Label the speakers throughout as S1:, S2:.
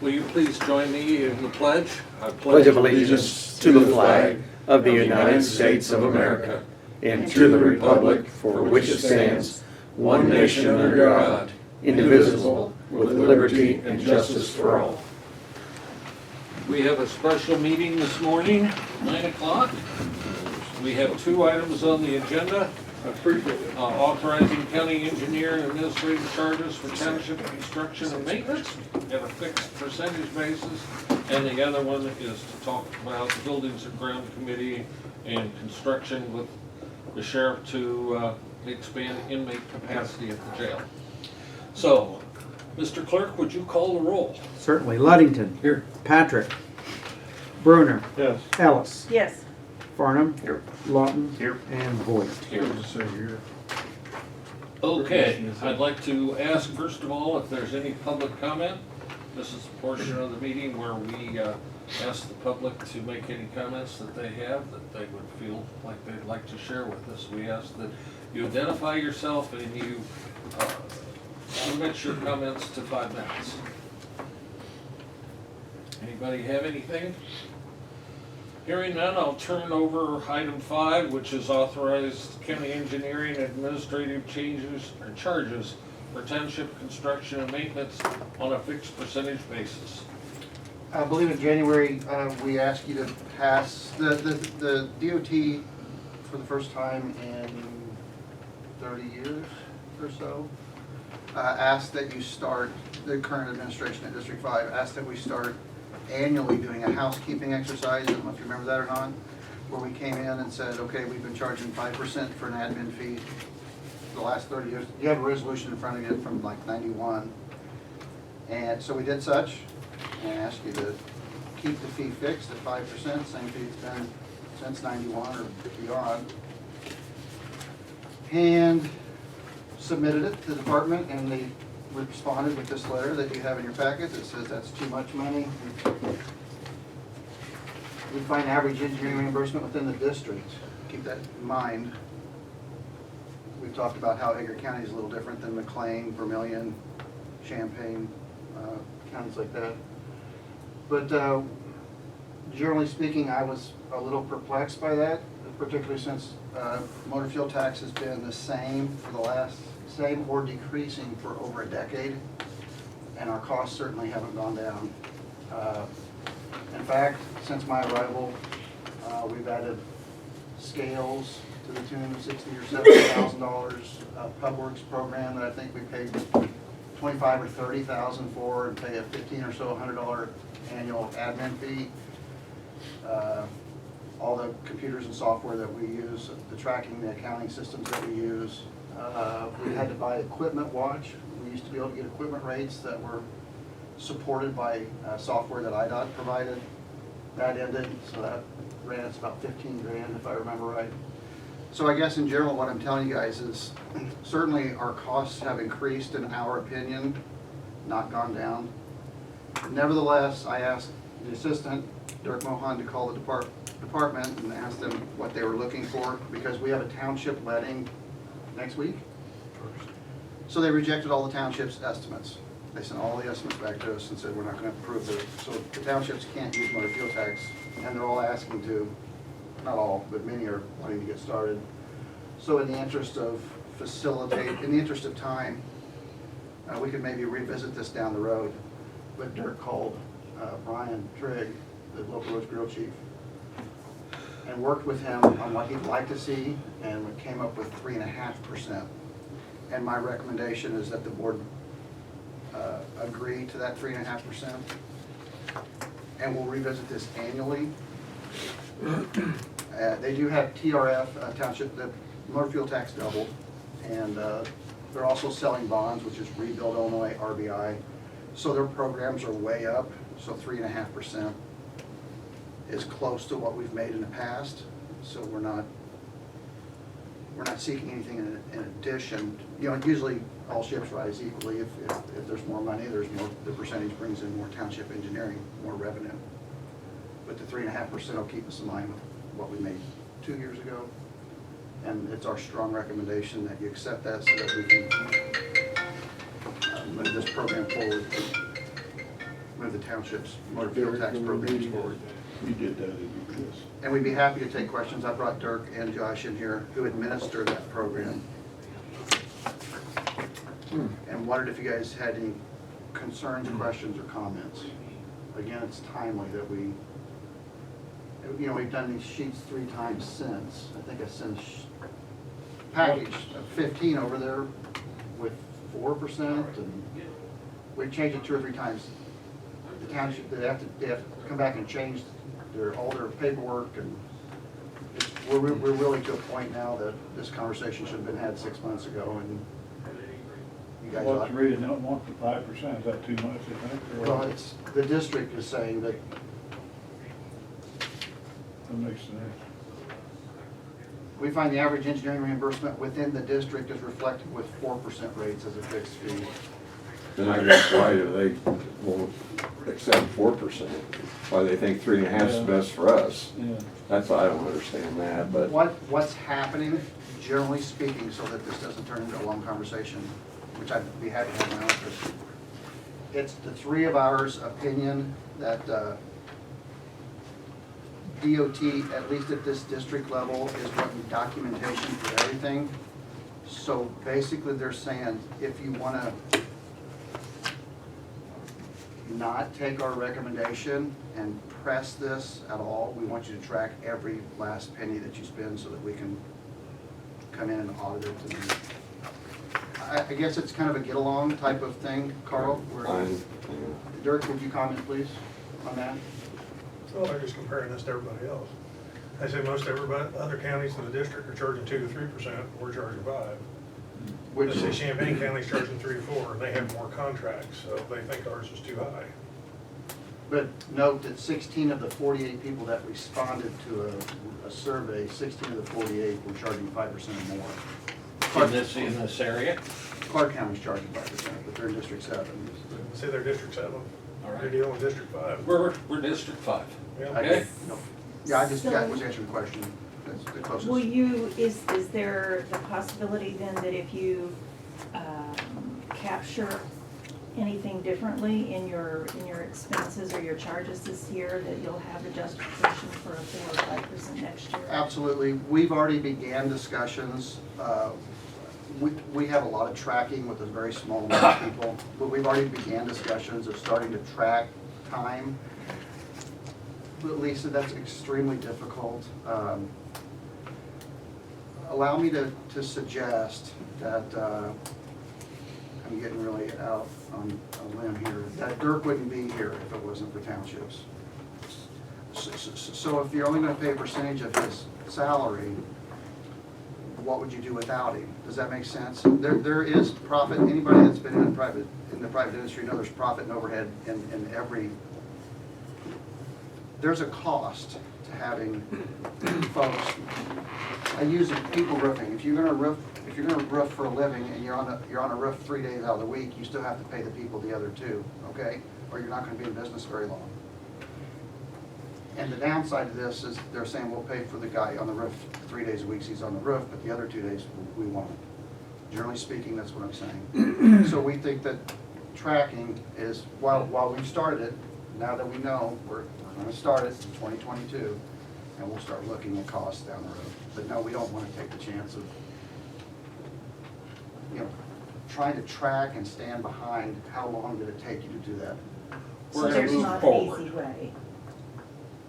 S1: Will you please join me in the pledge? I
S2: Pledge of allegiance to the flag of the United States of America and to the republic for which it stands, one nation under God, indivisible, with liberty and justice for all.
S1: We have a special meeting this morning, 9 o'clock. We have two items on the agenda. Authorizing county engineer and administrative charges for township construction and maintenance at a fixed percentage basis. And the other one is to talk about buildings and ground committee and construction with the sheriff to expand inmate capacity at the jail. So, Mr. Clerk, would you call the roll?
S3: Certainly. Luddington.
S1: Here.
S3: Patrick. Bruner.
S4: Yes.
S3: Ellis.
S5: Yes.
S3: Farnham.
S2: Here.
S3: Lawton.
S4: Here.
S3: And Voigt.
S1: Here. Okay, I'd like to ask first of all if there's any public comment. This is the portion of the meeting where we ask the public to make any comments that they have that they would feel like they'd like to share with us. We ask that you identify yourself and you limit your comments to 5 minutes. Anybody have anything? Hearing none, I'll turn over item 5, which is authorized county engineering and administrative changes or charges for township construction and maintenance on a fixed percentage basis.
S6: I believe in January, we asked you to pass the DOT for the first time in 30 years or so. Asked that you start, the current administration at District 5 asked that we start annually doing a housekeeping exercise. I don't know if you remember that or not, where we came in and said, okay, we've been charging 5% for an admin fee for the last 30 years. You have a resolution in front of you from like 91. And so we did such and asked you to keep the fee fixed at 5%, same fee it's been since 91 or beyond. And submitted it to the department, and they responded with this letter that you have in your packet that says that's too much money. We find average engineering reimbursement within the district. Keep that in mind. We've talked about how Edgar County is a little different than McLean, Vermilion, Champaign, counties like that. But generally speaking, I was a little perplexed by that, particularly since motor fuel tax has been the same for the last, same or decreasing for over a decade, and our costs certainly haven't gone down. In fact, since my arrival, we've added scales to the tune of $60,000 or $70,000, PubWorks program that I think we paid $25,000 or $30,000 for, and pay a $15 or so $100 annual admin fee. All the computers and software that we use, the tracking, the accounting systems that we use. We had to buy equipment watch. We used to be able to get equipment rates that were supported by software that IDOT provided. That ended, so that ran us about 15 grand if I remember right. So I guess in general what I'm telling you guys is certainly our costs have increased in our opinion, not gone down. Nevertheless, I asked the assistant, Dirk Mohan, to call the department and ask them what they were looking for, because we have a township letting next week. So they rejected all the township's estimates. They sent all the estimates back to us and said we're not going to approve it. So the townships can't use motor fuel tax, and they're all asking to, not all, but many are wanting to get started. So in the interest of in the interest of time, we could maybe revisit this down the road. But Dirk called Brian Trigg, the local roads bureau chief, and worked with him on what he'd like to see, and we came up with 3.5%. And my recommendation is that the board agree to that 3.5%. And we'll revisit this annually. They do have TRF, township, the motor fuel tax doubled, and they're also selling bonds, which is Rebuild Illinois, RBI. So their programs are way up, so 3.5% is close to what we've made in the past. So we're not seeking anything in addition. You know, usually all ships rise equally. If there's more money, there's more, the percentage brings in more township engineering, more revenue. But the 3.5% will keep us in line with what we made 2 years ago. And it's our strong recommendation that you accept that so that we can move this program forward. move the township's motor fuel tax programs forward.
S4: You did that, didn't you, Chris?
S6: And we'd be happy to take questions. I brought Dirk and Josh in here who administer that program. And wondered if you guys had any concerns, questions, or comments. Again, it's timely that we, you know, we've done these sheets 3 times since. I think I sent a package of 15 over there with 4%, and we've changed it 2 or 3 times. The township, they have to come back and change all their paperwork, and we're really to a point now that this conversation should have been had 6 months ago, and you guys
S4: What's
S6: ought.
S4: the reason they don't want the 5%? Is that too much, you think? or-
S6: Well, it's, the district is saying that
S4: That makes sense.
S6: we find the average engineering reimbursement within the district is reflected with 4% rates as a fixed fee.
S5: Then I guess why do they won't accept 4%? Why they think 3.5 is
S4: Yeah.
S5: best for us?
S4: Yeah.
S5: That's, I don't understand that, but
S6: What's happening, generally speaking, so that this doesn't turn into a long conversation, which I'd be happy to have my own interest. It's the 3 of ours opinion that DOT, at least at this district level, is wanting documentation for everything. So basically, they're saying, if you wanna not take our recommendation and press this at all, we want you to track every last penny that you spend so that we can come in and audit it. And I guess it's kind of a get-along type of thing, Carl. where-
S5: I'm,
S6: Dirk, would you comment, please, on that?
S7: Well, they're just comparing this to everybody else. I say most everybody, other counties in the district are charging 2 to 3%, we're charging 5.
S6: Which,
S7: Let's say Champaign County's charging 3 to 4, and they have more contracts, so they think ours is too high.
S6: but note that 16 of the 48 people that responded to a survey, 16 of the 48 were charging 5% or more.
S1: In this area?
S6: Clark County's charging 5%, but they're in District 7.
S7: Say they're District 7,
S1: All right.
S7: they're dealing with District 5.
S1: We're District 5.
S7: Yeah.
S1: Okay.
S6: Yeah, I just
S8: So-
S6: was answering the question. That's the closest.
S8: Will you, is there the possibility then that if you capture anything differently in your expenses or your charges this year, that you'll have a justification for a 4 or 5% next year?
S6: Absolutely. We've already began discussions. We have a lot of tracking with a very small number of people, but we've already began discussions of starting to track time. But Lisa, that's extremely difficult. Allow me to suggest that, I'm getting really out on a limb here, that Dirk wouldn't be here if it wasn't for townships. So if you're only gonna pay a percentage of his salary, what would you do without him? Does that make sense? There is profit, anybody that's been in the private industry knows there's profit and overhead in every, there's a cost to having folks. I use people roofing. If you're gonna roof for a living and you're on a roof 3 days out of the week, you still have to pay the people the other 2, okay? Or you're not gonna be in business very long. And the downside of this is they're saying we'll pay for the guy on the roof 3 days a week, he's on the roof, but the other 2 days we won't. Generally speaking, that's what I'm saying. So we think that tracking is, while we've started it, now that we know, we're gonna start it in 2022, and we'll start looking at costs down the road. But no, we don't wanna take the chance of, you know, trying to track and stand behind how long did it take you to do that.
S8: So
S1: We're gonna
S8: there's
S1: move
S8: not an
S1: forward.
S8: easy way.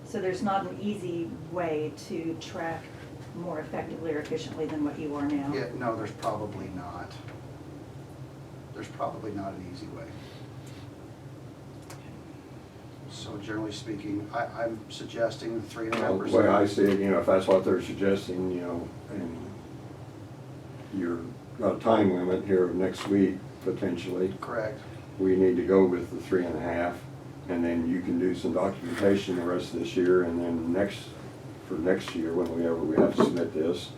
S8: So there's not an easy way to track more effectively or efficiently than what you are now?
S6: Yeah, no, there's probably not. There's probably not an easy way. So generally speaking, I'm suggesting 3.5%.
S5: the way I see it, if that's what they're suggesting, and you're got a time limit here of next week potentially,
S6: Correct.
S5: we need to go with the 3.5, and then you can do some documentation the rest of this year, and then for next year, whenever we have to submit this,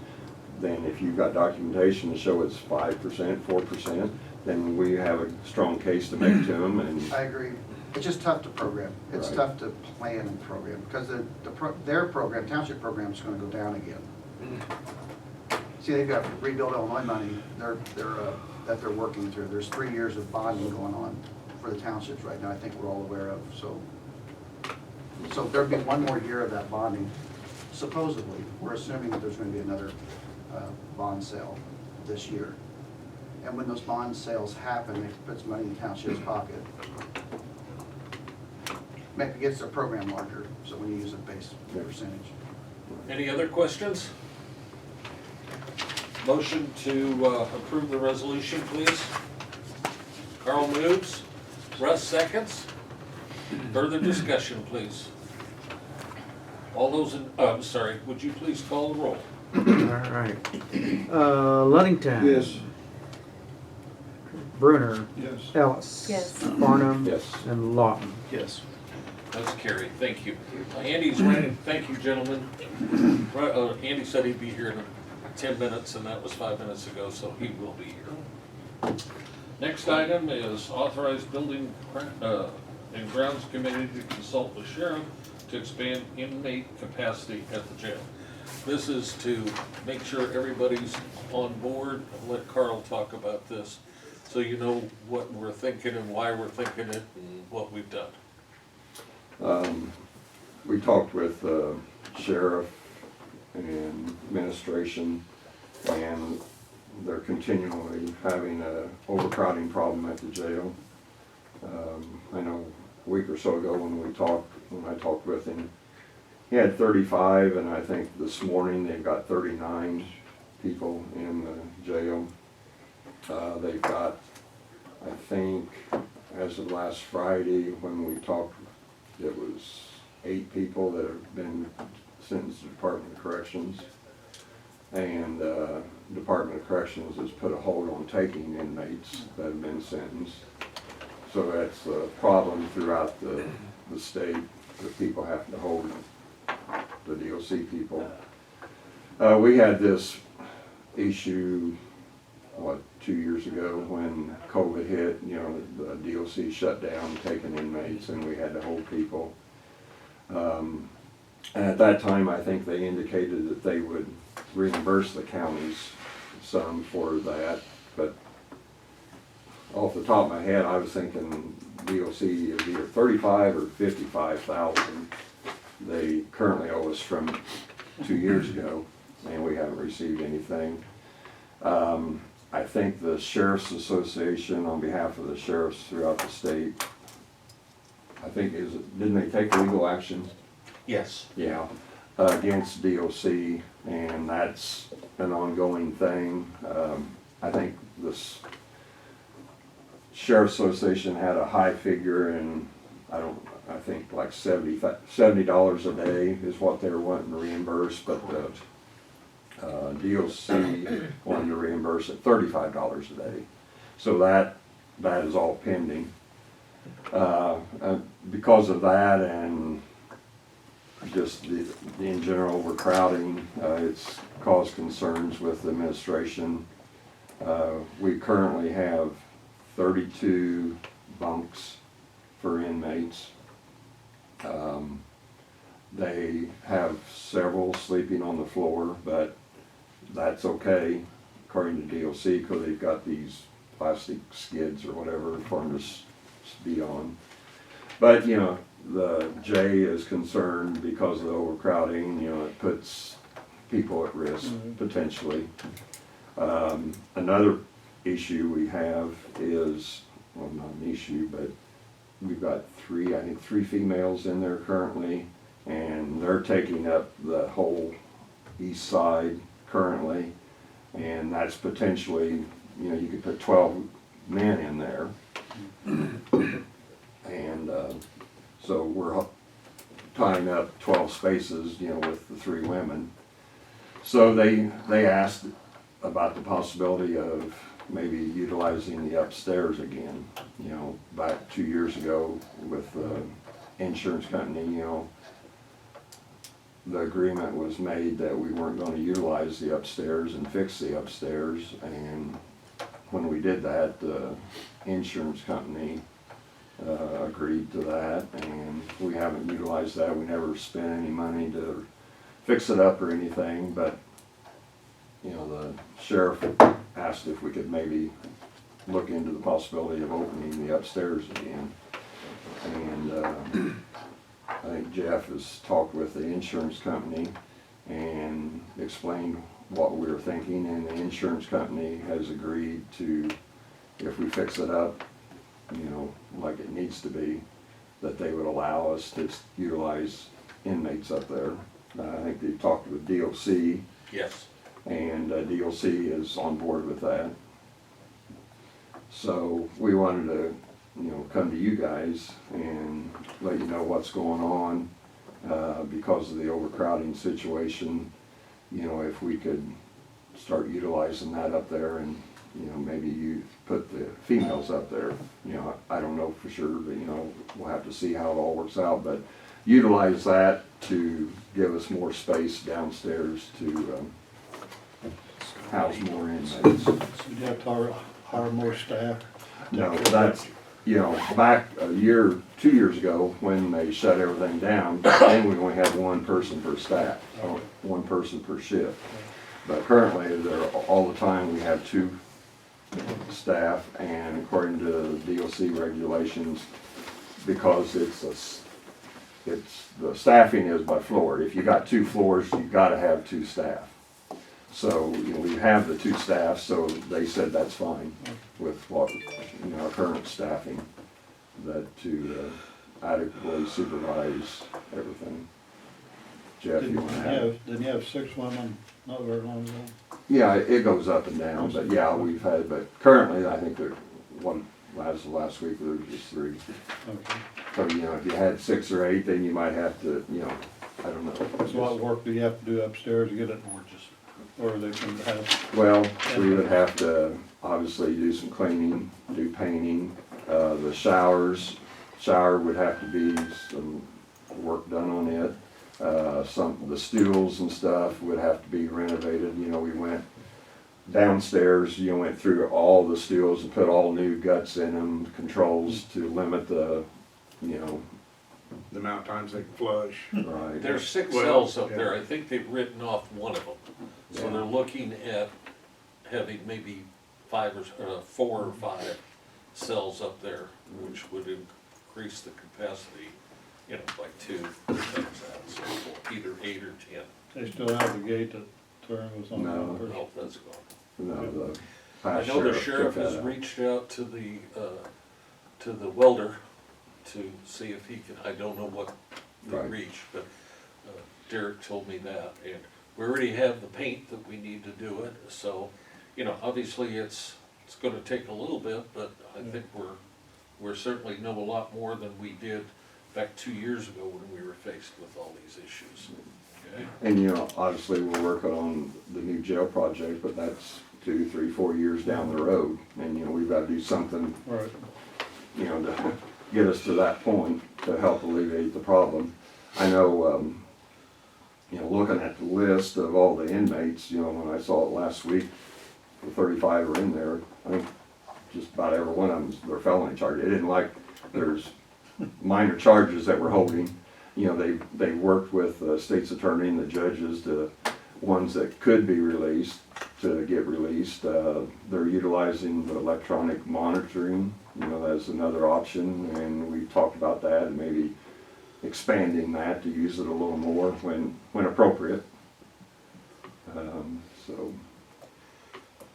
S5: then if you've got documentation to show it's 5%, 4%, then we have a strong case to make to them, and
S6: I agree. It's just tough to program. It's
S5: Right.
S6: tough to plan and program, because their program, township program is gonna go down again. See, they've got Rebuild Illinois money that they're working through. There's 3 years of bonding going on for the townships right now, I think we're all aware of, so. So there'd be one more year of that bonding, supposedly. We're assuming that there's gonna be another bond sale this year. And when those bond sales happen, it puts money in the township's pocket. Gets their program larger, so when you use a base percentage.
S1: Any other questions? Motion to approve the resolution, please. Carl moves, Russ seconds. Further discussion, please. All those in, I'm sorry, would you please call the roll?
S3: All right. Luddington.
S4: Yes.
S3: Brunner.
S4: Yes.
S3: Ellis.
S8: Yes.
S3: Farnum.
S5: Yes.
S3: And Lawton.
S4: Yes.
S1: That's carried, thank you. Andy's running, thank you, gentlemen. Andy said he'd be here in 10 minutes, and that was 5 minutes ago, so he will be here. Next item is authorize building and grounds committee to consult with sheriff to expand inmate capacity at the jail. This is to make sure everybody's on board. I'll let Carl talk about this, so you know what we're thinking and why we're thinking it and what we've done.
S5: We talked with sheriff and administration, and they're continually having a overcrowding problem at the jail. I know a week or so ago when I talked with him, he had 35, and I think this morning they've got 39 people in the jail. They've got, I think, as of last Friday when we talked, it was 8 people that have been sentenced to Department of Corrections. And Department of Corrections has put a hold on taking inmates that have been sentenced. So that's a problem throughout the state, that people have to hold the DOC people. We had this issue, 2 years ago when COVID hit, the DOC shut down taking inmates, and we had to hold people. And at that time, I think they indicated that they would reimburse the counties some for that, but off the top of my head, I was thinking DOC is either 35 or 55,000. They currently owe us from 2 years ago, and we haven't received anything. I think the Sheriff's Association, on behalf of the sheriffs throughout the state, didn't they take legal action?
S1: Yes.
S5: Yeah, against DOC, and that's an ongoing thing. I think this Sheriff's Association had a high figure, and I think like $70 a day is what they were wanting to reimburse, but the DOC wanted to reimburse at $35 a day. So that is all pending. Because of that, and just the in general overcrowding, it's caused concerns with the administration. We currently have 32 bunks for inmates. They have several sleeping on the floor, but that's okay, according to DOC, because they've got these plastic skids or whatever for them to be on. But, the J is concerned because of the overcrowding, it puts people at risk, potentially. Another issue we have is, well, not an issue, but we've got three females in there currently, and they're taking up the whole east side currently, and that's potentially, you could put 12 men in there. And so we're tying up 12 spaces, with the 3 women. So they asked about the possibility of maybe utilizing the upstairs again. Back 2 years ago with the insurance company, the agreement was made that we weren't going to utilize the upstairs and fix the upstairs, and when we did that, the insurance company agreed to that, and we haven't utilized that. We never spent any money to fix it up or anything, but the sheriff asked if we could maybe look into the possibility of opening the upstairs again. And I think Jeff has talked with the insurance company and explained what we were thinking, and the insurance company has agreed to, if we fix it up, you know, like it needs to be, that they would allow us to utilize inmates up there. I think they talked with DOC,
S1: Yes.
S5: and DOC is on board with that. So we wanted to, you know, come to you guys and let you know what's going on, because of the overcrowding situation. You know, if we could start utilizing that up there, and, you know, maybe you put the females up there. You know, I don't know for sure, but, you know, we'll have to see how it all works out, but utilize that to give us more space downstairs to house more inmates.
S4: So you have to hire more staff.
S5: No, that's, you know, back a year, 2 years ago, when they shut everything down, then we only had one person per staff, or one person per shift. But currently, they're, all the time, we have 2 staff, and according to DOC regulations, because it's the staffing is by floor. If you got 2 floors, you've gotta have 2 staff. So, you know, we have the 2 staff, so they said that's fine with what, you know, our current staffing, that to adequately supervise everything. Jeff, you wanna add?
S4: Didn't you have 6 women not very long ago?
S5: Yeah, it goes up and down, but yeah, we've had, but currently, I think there, last week, there was just 3.
S4: Okay.
S5: So, you know, if you had 6 or 8, then you might have to, you know, I don't know.
S4: So what work do you have to do upstairs to get it more just, or they can have?
S5: Well, we would have to obviously do some cleaning, do painting, the shower would have to be some work done on it. The stools and stuff would have to be renovated. You know, we went downstairs, you know, went through all the stools and put all new guts in them, controls to limit the, you know,
S9: The amount of times they can flush.
S5: right.
S1: There's 6
S9: Well,
S1: cells up
S9: yeah.
S1: there. I think they've written off one of them. So
S5: Yeah.
S1: they're looking at having maybe 4 or 5 cells up there, which would increase the capacity, you know, by 2 times that, so either 8 or 10.
S4: They still have the gate that Turner was on.
S5: No.
S1: Oh, that's gone.
S5: No, the
S1: I
S5: past
S1: know the
S5: took
S1: sheriff
S5: that
S1: has
S5: out.
S1: reached out to the welder to see if he can, I don't know what they
S5: Right.
S1: reached, but Derek told me that, and we already have the paint that we need to do it, so, you know, obviously it's gonna take a little bit, but I think we're certainly know a lot more than we did back 2 years ago when we were faced with all these issues. Okay?
S5: And, you know, obviously, we're working on the new jail project, but that's 2, 3, 4 years down the road. And, you know, we've got to do something,
S4: Right.
S5: you know, to get us to that point to help alleviate the problem. I know, you know, looking at the list of all the inmates, you know, when I saw it last week, the 35 are in there. I think just about every one of them, they're felony charged. It isn't like there's minor charges that we're holding. You know, they worked with the state's attorney and the judges, to ones that could be released, to get released. They're utilizing the electronic monitoring, you know, that's another option, and we talked about that, and maybe expanding that to use it a little more when appropriate. So,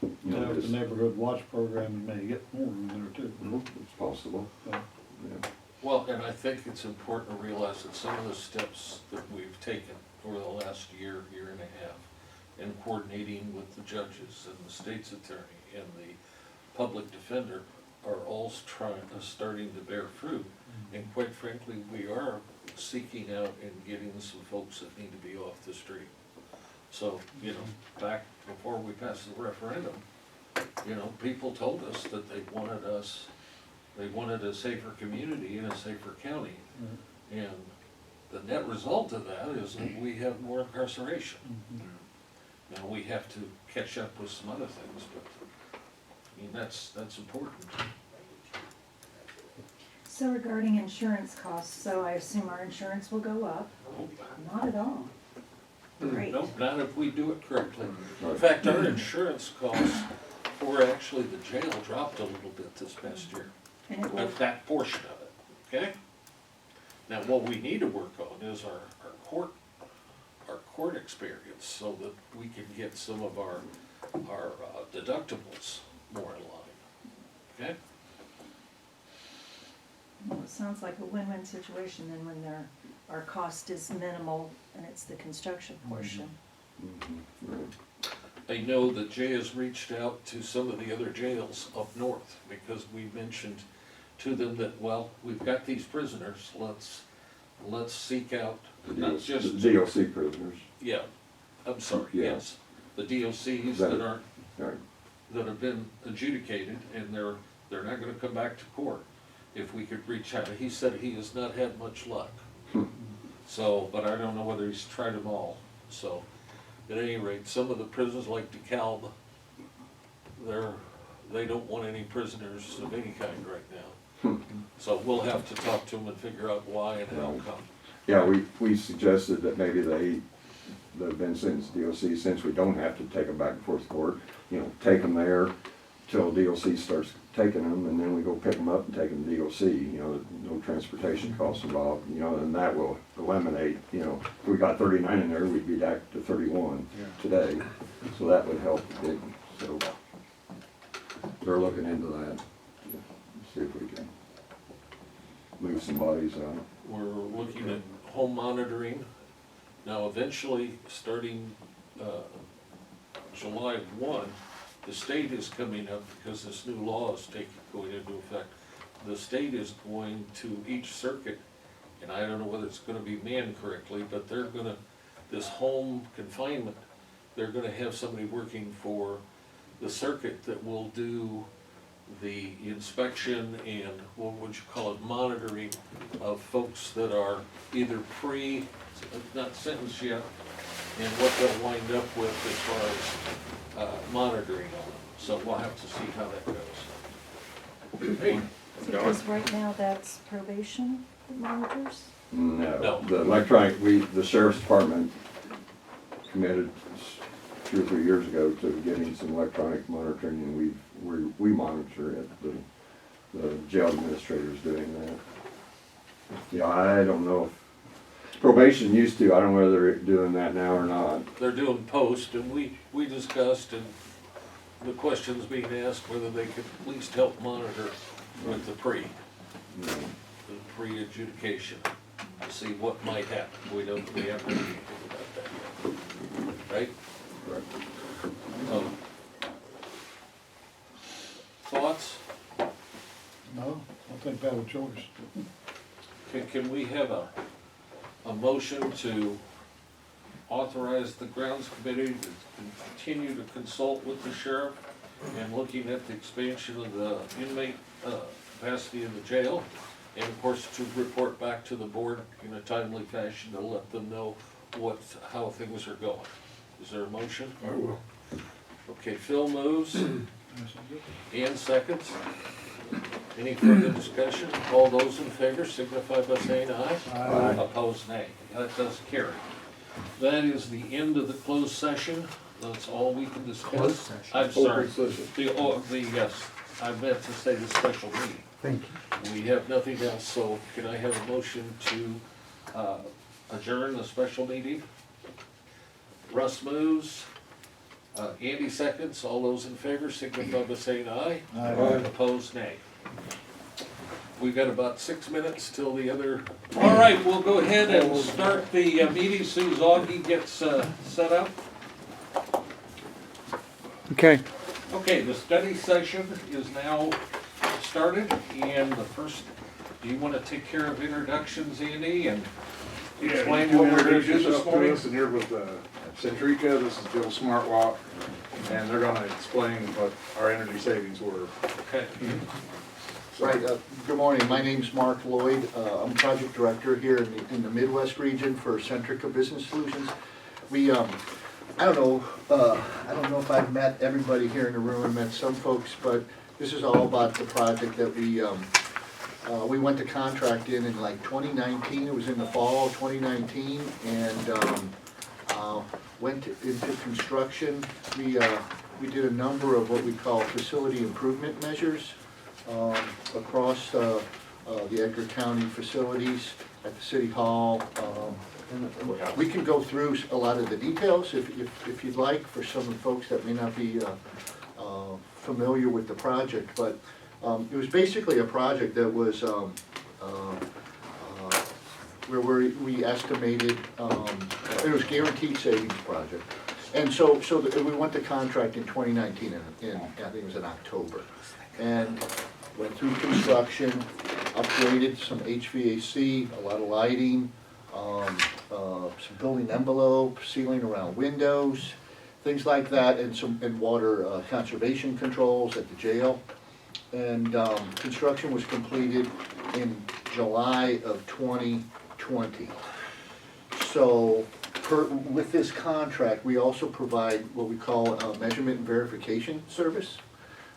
S5: you know,
S4: Yeah, with
S5: just,
S4: the neighborhood watch program, you may get more in there too.
S5: it's possible.
S4: So,
S5: Yeah.
S1: Well, and I think it's important to realize that some of the steps that we've taken over the last year and a half, in coordinating with the judges and the state's attorney and the public defender, are all starting to bear fruit. And quite frankly, we are seeking out and getting some folks that need to be off the street. So, you know, back before we passed the referendum, you know, people told us that they wanted a safer community and a safer county. And the net result of that is that we have more incarceration. Now, we have to catch up with some other things, but, I mean, that's important.
S8: So regarding insurance costs, so I assume our insurance will go up? Not at all. Great.
S1: Nope, not if we do it correctly. In
S5: Right.
S1: fact, our insurance costs for where actually the jail dropped a little bit this past year.
S8: And it will,
S1: Of that portion of it, okay? Now, what we need to work on is our court experience, so that we can get some of our deductibles more in line, okay?
S8: well, it sounds like a win-win situation then when our cost is minimal and it's the construction portion.
S1: I know that Jay has reached out to some of the other jails up north, because we mentioned to them that, well, we've got these prisoners, let's seek out, not just,
S5: The DOC prisoners.
S1: yeah, I'm sorry,
S5: Yeah.
S1: yes, the DOCs
S5: That-
S1: that aren't,
S5: Right.
S1: that have been adjudicated, and they're not gonna come back to court. If we could reach out, he said he has not had much luck. So, but I don't know whether he's tried them all, so, at any rate, some of the prisons like DeKalb, they don't want any prisoners of any kind right now. So we'll have to talk to them and figure out why and how come.
S5: Yeah, we suggested that maybe they've been sentenced to DOC, since we don't have to take them back and forth to court, take them there till DOC starts taking them, and then we go pick them up and take them to DOC, no transportation costs involved, and that will eliminate, if we got 39 in there, we'd be back to 31 today, so that would help a bit, so they're looking into that, see if we can move some bodies out.
S1: We're looking at home monitoring. Now, eventually, starting July 1, the state is coming up, because this new law is going into effect. The state is going to each circuit, and I don't know whether it's gonna be manned correctly, but they're gonna, this home confinement, they're gonna have somebody working for the circuit that will do the inspection and, what would you call it, monitoring of folks that are either not sentenced yet, and what they'll wind up with as far as monitoring on them. So we'll have to see how that goes. Hey,
S8: Because right now that's probation that monitors?
S5: No,
S1: No.
S5: the electronic, the sheriff's department committed 2 or 3 years ago to getting some electronic monitoring, and we monitor it. The jail administrator's doing that. Yeah, I don't know if, probation used to, I don't know whether they're doing that now or not.
S1: they're doing post, and we discussed, and the questions being asked whether they could at least help monitor with the pre-adjudication, to see what might happen. We haven't heard anything about that yet, right?
S5: Correct.
S1: Thoughts?
S4: No, I think that was choice.
S1: Can we have a motion to authorize the grounds committee to continue to consult with the sheriff and looking at the expansion of the inmate capacity in the jail, and of course to report back to the board in a timely fashion to let them know how things are going? Is there a motion?
S9: I will.
S1: Okay, Phil moves. Ian seconds. Any further discussion? All those in favor signify by saying aye.
S5: Aye.
S1: Opposed, nay. That does carry. That is the end of the closed session. That's all we can discuss.
S3: Closed session.
S1: I'm sorry.
S9: Open session.
S1: Yes, I meant to say the special meeting.
S3: Thank you.
S1: We have nothing else, so can I have a motion to adjourn the special meeting? Russ moves. Andy seconds. All those in favor signify by saying aye.
S9: Aye.
S1: Opposed, nay. We've got about 6 minutes till the other. All right, we'll go ahead and start the meeting as soon as Augie gets set up.
S3: Okay.
S1: Okay, the study session is now started, and the first, do you want to take care of introductions, Andy, and explain
S9: you
S1: what we're going to
S9: introduce
S1: do this
S9: yourself to
S1: morning?
S9: us, and you're with Centrica. This is Bill Smartlock, and they're gonna explain what our energy savings were.
S1: Okay.
S6: Right, good morning, my name's Mark Lloyd, I'm project director here in the Midwest region for Centrica Business Solutions. We, I don't know if I've met everybody here in the room, I met some folks, but this is all about the project that we went to contract in like 2019, it was in the fall of 2019, and went into construction.
S10: we did a number of what we call facility improvement measures across the Edgar County facilities at the City Hall. And we can go through a lot of the details if you'd like, for some of the folks that may not be familiar with the project. But it was basically a project that was where we estimated, it was guaranteed savings project. And so we went to contract in 2019, in I think it was in October. And went through construction, upgraded some HVAC, a lot of lighting, some building envelope, sealing around windows, things like that, and water conservation controls at the jail. And construction was completed in July of 2020. So with this contract, we also provide what we call a measurement and verification service,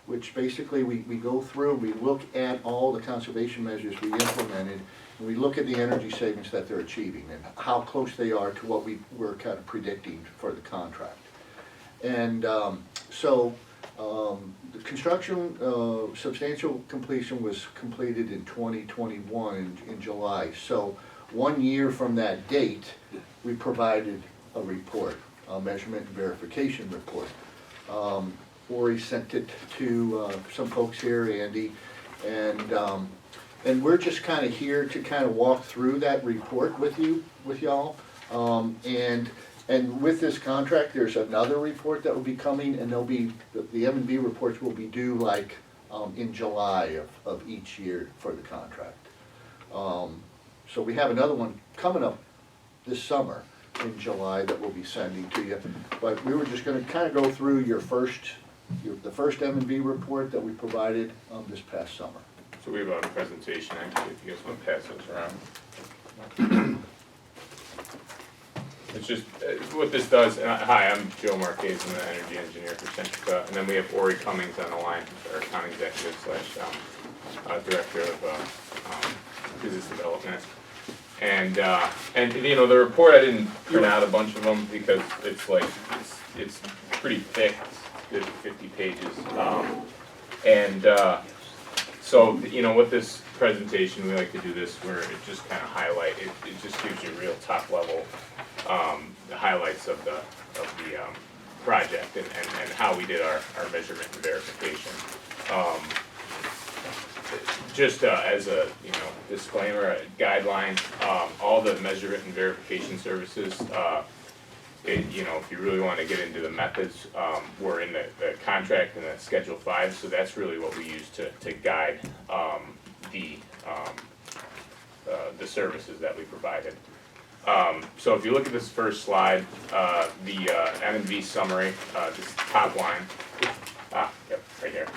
S10: which basically we go through, we look at all the conservation measures we implemented, and we look at the energy savings that they're achieving and how close they are to what we were kind of predicting for the contract. And the construction, substantial completion was completed in 2021 in July. So 1 year from that date, we provided a report, a measurement and verification report. Ori sent it to some folks here, Andy, and we're just kind of here to kind of walk through that report with y'all. And with this contract, there's another report that will be coming, and there'll be, the M&V reports will be due like in July of each year for the contract. So we have another one coming up this summer in July that we'll be sending to you. But we were just gonna kind of go through the first M&V report that we provided this past summer.
S11: So we have a presentation actually, if you guys want to pass those around. It's just, what this does, hi, I'm Joe Marquez, I'm the energy engineer for Centrica, and then we have Ori Cummings on the line, our account executive / director of business development. And you know, the report, I didn't print out a bunch of them because it's like, it's pretty thick, it's 50 pages. So, you know, with this presentation, we like to do this where it just kind of highlight, it just gives you real top level, the highlights of the project and how we did our measurement and verification. Just as a, you know, disclaimer, a guideline, all the measurement and verification services, you know, if you really want to get into the methods, we're in the contract and the Schedule 5, so that's really what we use to guide the services that we provided. So if you look at this first slide, the M&V summary, this top line, yep, right here.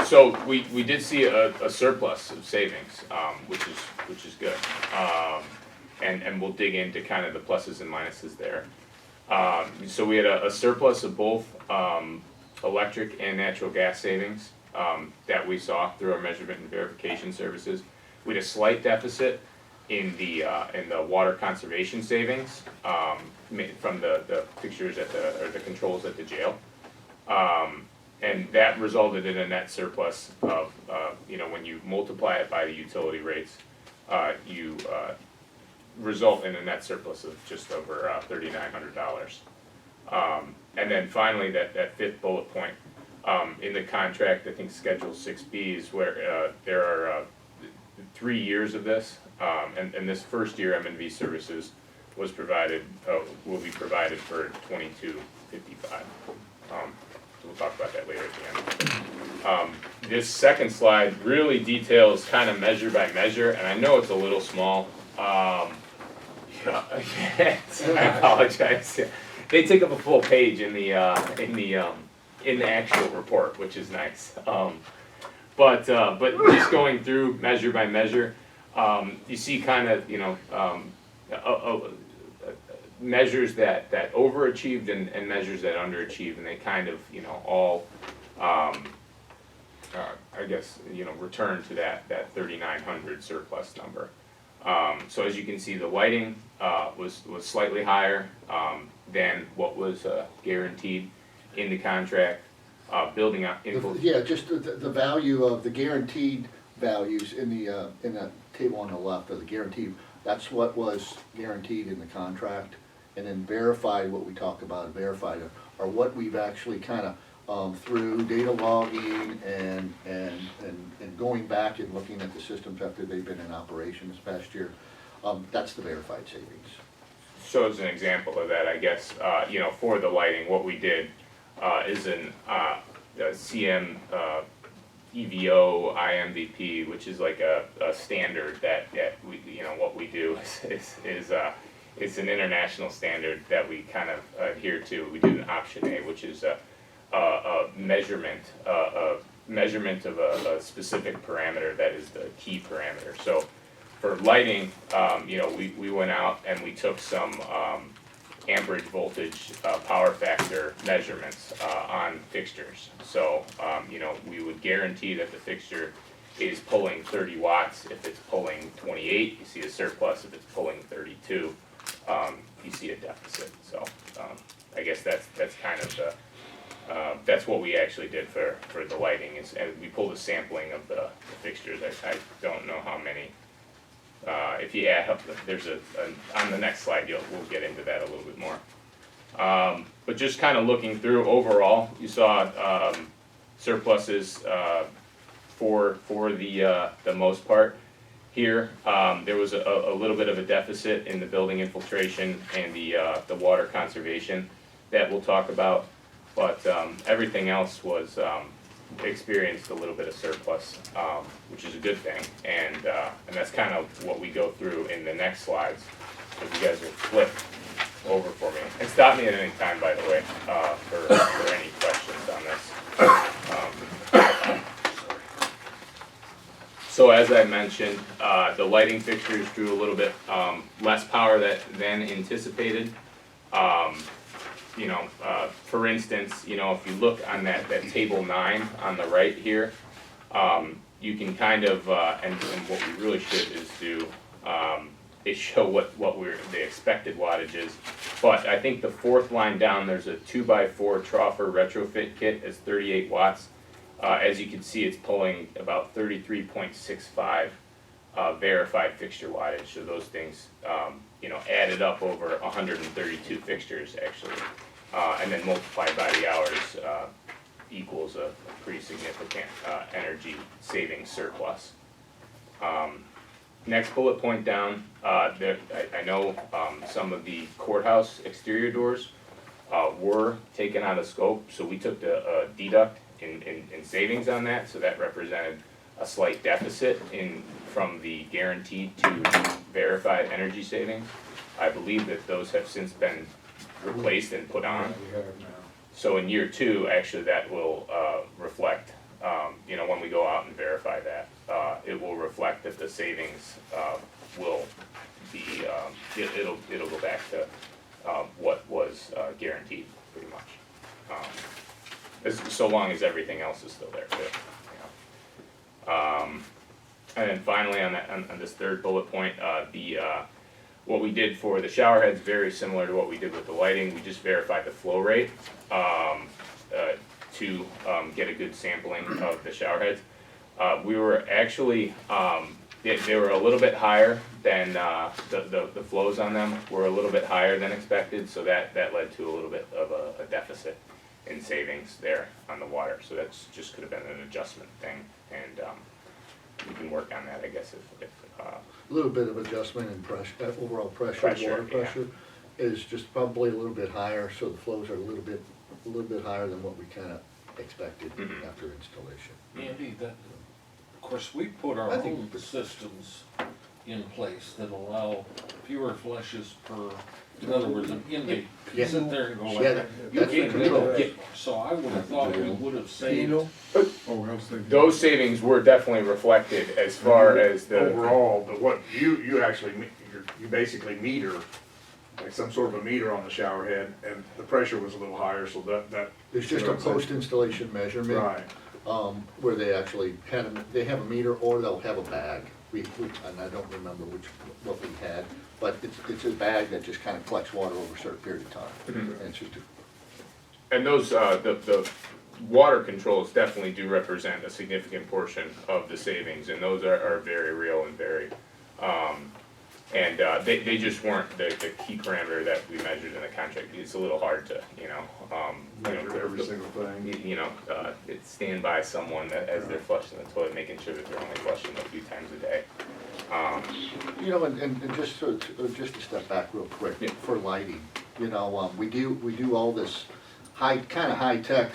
S11: So we did see a surplus of savings, which is good, and we'll dig into kind of the pluses and minuses there. So we had a surplus of both electric and natural gas savings that we saw through our measurement and verification services. We had a slight deficit in the water conservation savings from the pictures or the controls at the jail. And that resulted in a net surplus of, you know, when you multiply it by the utility rates, you result in a net surplus of just over $3,900. And then finally, that fifth bullet point, in the contract, I think Schedule 6B is where there are 3 years of this, and this first year M&V services was provided, will be provided for $2,255. We'll talk about that later at the end. This second slide really details kind of measure by measure, and I know it's a little small. I apologize. They take up a full page in the actual report, which is nice. But just going through measure by measure, you see kind of, you know, measures that overachieved and measures that underachieved, and they kind of, you know, all, I guess, you know, return to that 3,900 surplus number. So as you can see, the lighting was slightly higher than what was guaranteed in the contract. Building up,
S10: Yeah, just the value of the guaranteed values in that table on the left, of the guaranteed, that's what was guaranteed in the contract. And then verified, what we talk about, verified, are what we've actually kind of, through data logging and going back and looking at the systems after they've been in operation this past year, that's the verified savings.
S11: So as an example of that, I guess, for the lighting, what we did is a CM EVO IMVP, which is like a standard that we, what we do is it's an international standard that we kind of adhere to. We did an option A, which is a measurement of a specific parameter that is the key parameter. So for lighting, we went out and we took some amperage voltage power factor measurements on fixtures. So, we would guarantee that the fixture is pulling 30 watts. If it's pulling 28, you see a surplus. If it's pulling 32, you see a deficit. So, I guess that's kind of the, that's what we actually did for the lighting, and we pulled a sampling of the fixtures. I don't know how many. If you add up, there's on the next slide, we'll get into that a little bit more. But just kind of looking through overall, you saw surpluses for the most part here. There was a little bit of a deficit in the building infiltration and the water conservation that we'll talk about, but everything else was experienced a little bit of surplus, which is a good thing, and that's kind of what we go through in the next slides. So if you guys will flip over for me, and stop me at any time, by the way, for any questions on this. So as I mentioned, the lighting fixtures drew a little bit less power than anticipated. For instance, if you look on that table 9 on the right here, you can kind of, and what we really should is do, is show what the expected wattage is. But I think the 4th line down, there's a 2x4 Troffer retrofit kit, is 38 watts. As you can see, it's pulling about 33.65 verified fixture wattage. So those things, added up over 132 fixtures actually, and then multiplied by the hours equals a pretty significant energy saving surplus. Next bullet point down, I know some of the courthouse exterior doors were taken out of scope, so we took the deduct in savings on that, so that represented a slight deficit from the guaranteed to verified energy savings. I believe that those have since been replaced and put on. So in year 2, actually, that will reflect, when we go out and verify that, it will reflect that the savings will be, it'll go back to what was guaranteed, pretty much. So long as everything else is still there too. And then finally, on this 3rd bullet point, what we did for the shower heads, very similar to what we did with the lighting. We just verified the flow rate to get a good sampling of the shower heads. We were actually, they were a little bit higher than, the flows on them were a little bit higher than expected, so that led to a little bit of a deficit in savings there on the water. So that's just could have been an adjustment thing, and we can work on that, I guess, if
S10: A little bit of adjustment in pressure, overall pressure, water
S11: yeah.
S10: pressure is just probably a little bit higher, so the flows are a little bit higher than what we kind of expected after installation.
S1: Andy, of course, we put our own systems in place that allow fewer flushes per, in other words, an intake. You sit there and go like
S10: Yeah,
S1: that.
S10: that's the control.
S1: So I would have thought we would have saved.
S9: Those savings were definitely reflected as far as the overall, but what you actually, you basically meter, like some sort of a meter on the shower head, and the pressure was a little higher, so that.
S10: It's just a post-installation measurement.
S9: Right.
S10: Where they actually have a meter, or they'll have a bag and I don't remember what we had, but it's a bag that just kind of collects water over a certain period of time.
S11: Mhm.
S10: And it's just,
S11: And those, the water controls definitely do represent a significant portion of the savings, and those are very real and very, they just weren't the key parameter that we measured in the contract. It's a little hard to,
S5: Measure every single thing.
S11: it's stand by someone that as they're flushing the toilet, making sure that they're only flushing a few times a day.
S10: and just to step back real quick,
S11: Yeah.
S10: for lighting, we do all this high tech,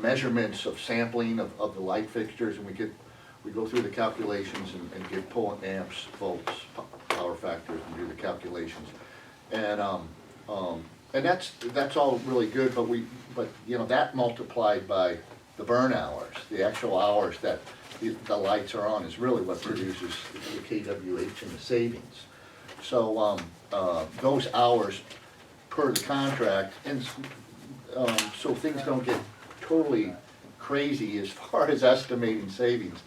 S10: measurements of sampling of the light fixtures, and we go through the calculations and get pulling amps, volts, power factors, and do the calculations. And that's all really good, but that multiplied by the burn hours, the actual hours that the lights are on, is really what produces the KWH and the savings. So, those hours per the contract, and so things don't get totally crazy as far as estimating savings,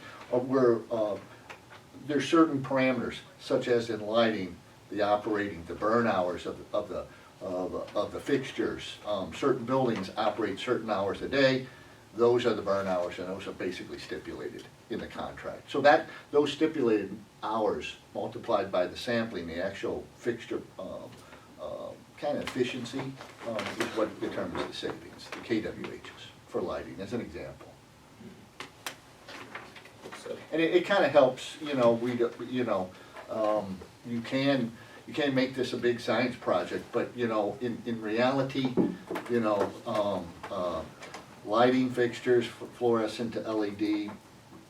S10: there's certain parameters, such as in lighting, the burn hours of the fixtures. Certain buildings operate certain hours a day. Those are the burn hours, and those are basically stipulated in the contract. So those stipulated hours multiplied by the sampling, the actual fixture kind of efficiency, is what determines the savings, the KWHs for lighting, as an example.
S11: So,
S10: And it kind of helps, you can make this a big science project, but, in reality, lighting fixtures, fluorescent to LED,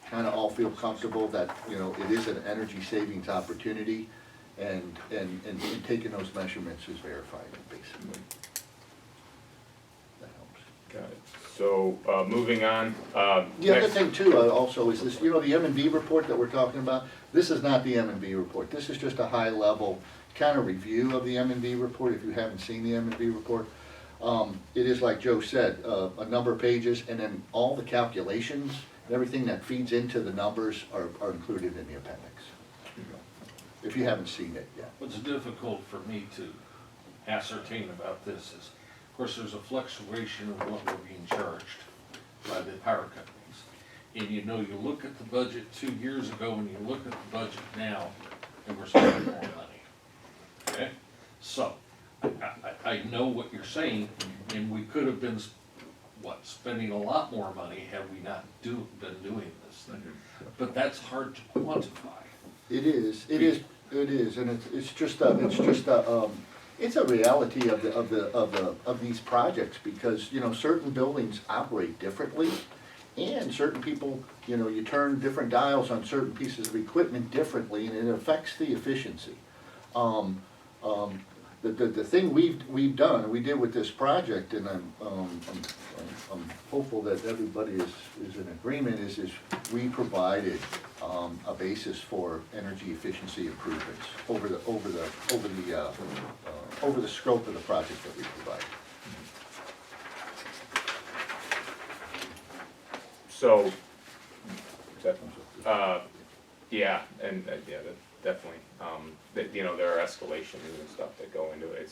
S10: kind of all feel comfortable that, it is an energy savings opportunity, and taking those measurements is verifying it, basically. That helps.
S11: got it. So, moving on,
S10: The other
S11: next-
S10: thing too, also, is this, the M&B report that we're talking about, this is not the M&B report. This is just a high-level kind of review of the M&B report, if you haven't seen the M&B report. It is, like Joe said, a number of pages, and then all the calculations, and everything that feeds into the numbers are included in the appendix. If you haven't seen it yet.
S1: What's difficult for me to ascertain about this is, of course, there's a fluctuation of what we're being charged by the power companies. And you look at the budget 2 years ago and you look at the budget now, and we're spending more money. Okay? So, I know what you're saying, and we could have been, spending a lot more money had we not been doing this thing. But that's hard to quantify.
S10: It is, and it's just a reality of these projects, because, certain buildings operate differently, and certain people, you turn different dials on certain pieces of equipment differently, and it affects the efficiency. The thing we've done, we did with this project, and I'm hopeful that everybody is in agreement, is we provided a basis for energy efficiency improvements over the scope of the project that we provided.
S11: So, yeah, and, definitely, there are escalations and stuff that go into it,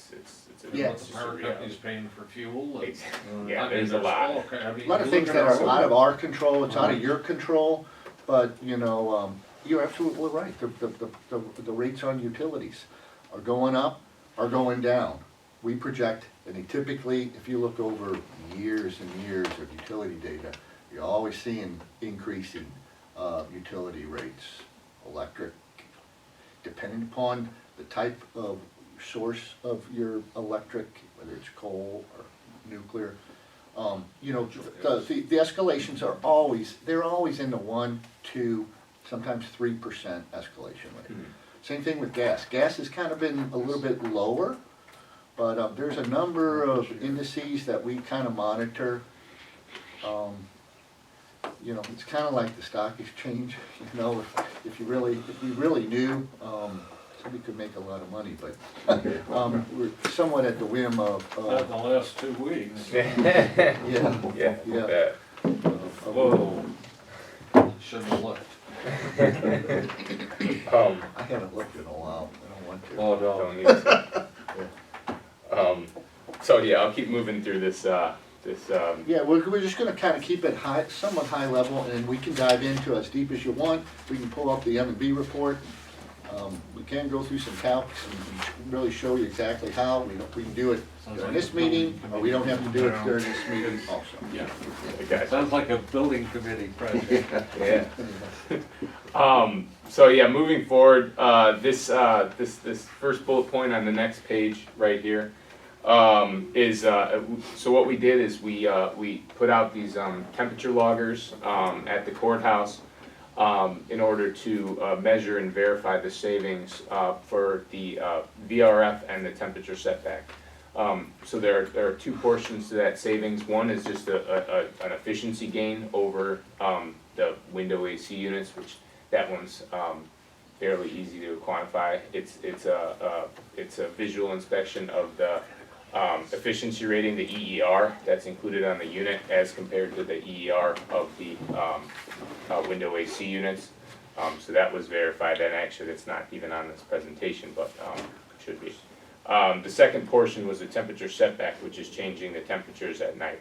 S10: Yeah.
S1: What the power company's paying for fuel. And,
S11: Yeah, there's a lot.
S10: A lot of things that are out of our control, it's out of your control, but, you're absolutely right. The rates on utilities are going up, are going down. We project, and typically, if you look over years and years of utility data, you're always seeing increasing utility rates. Electric, depending upon the type of source of your electric, whether it's coal or nuclear, the escalations are they're always in the 1%, 2%, sometimes 3% escalation rate.
S11: Mhm.
S10: Same thing with gas. Gas has kind of been a little bit lower, but there's a number of indices that we kind of monitor. It's kind of like the stock exchange, if we really knew, somebody could make a lot of money, but we're somewhat at the whim of.
S1: Not in the last 2 weeks.
S10: Yeah.
S11: Yeah.
S10: Yeah.
S1: Whoa. Shouldn't have left.
S10: I haven't looked in a while, I don't want to.
S1: Oh, no.
S11: Don't need to. So yeah, I'll keep moving through this,
S10: Yeah, we're just gonna kind of keep it high, somewhat high level, and we can dive into as deep as you want. We can pull up the M&B report. We can go through some calcs and really show you exactly how. We can do it during this meeting, or we don't have to do it during this meeting also.
S1: Yeah.
S11: okay.
S1: Sounds like a building committee project.
S11: Yeah. So yeah, moving forward, this first bullet point on the next page right here, is, so what we did is we put out these, temperature loggers, at the courthouse, in order to, measure and verify the savings, for the, VRF and the temperature setback. So there are two portions to that savings. One is just an efficiency gain over, the window AC units, which that one's, fairly easy to quantify. It's a visual inspection of the, efficiency rating, the EER, that's included on the unit as compared to the EER of the window AC units. So that was verified, and actually it's not even on this presentation, but should be. The second portion was the temperature setback, which is changing the temperatures at night.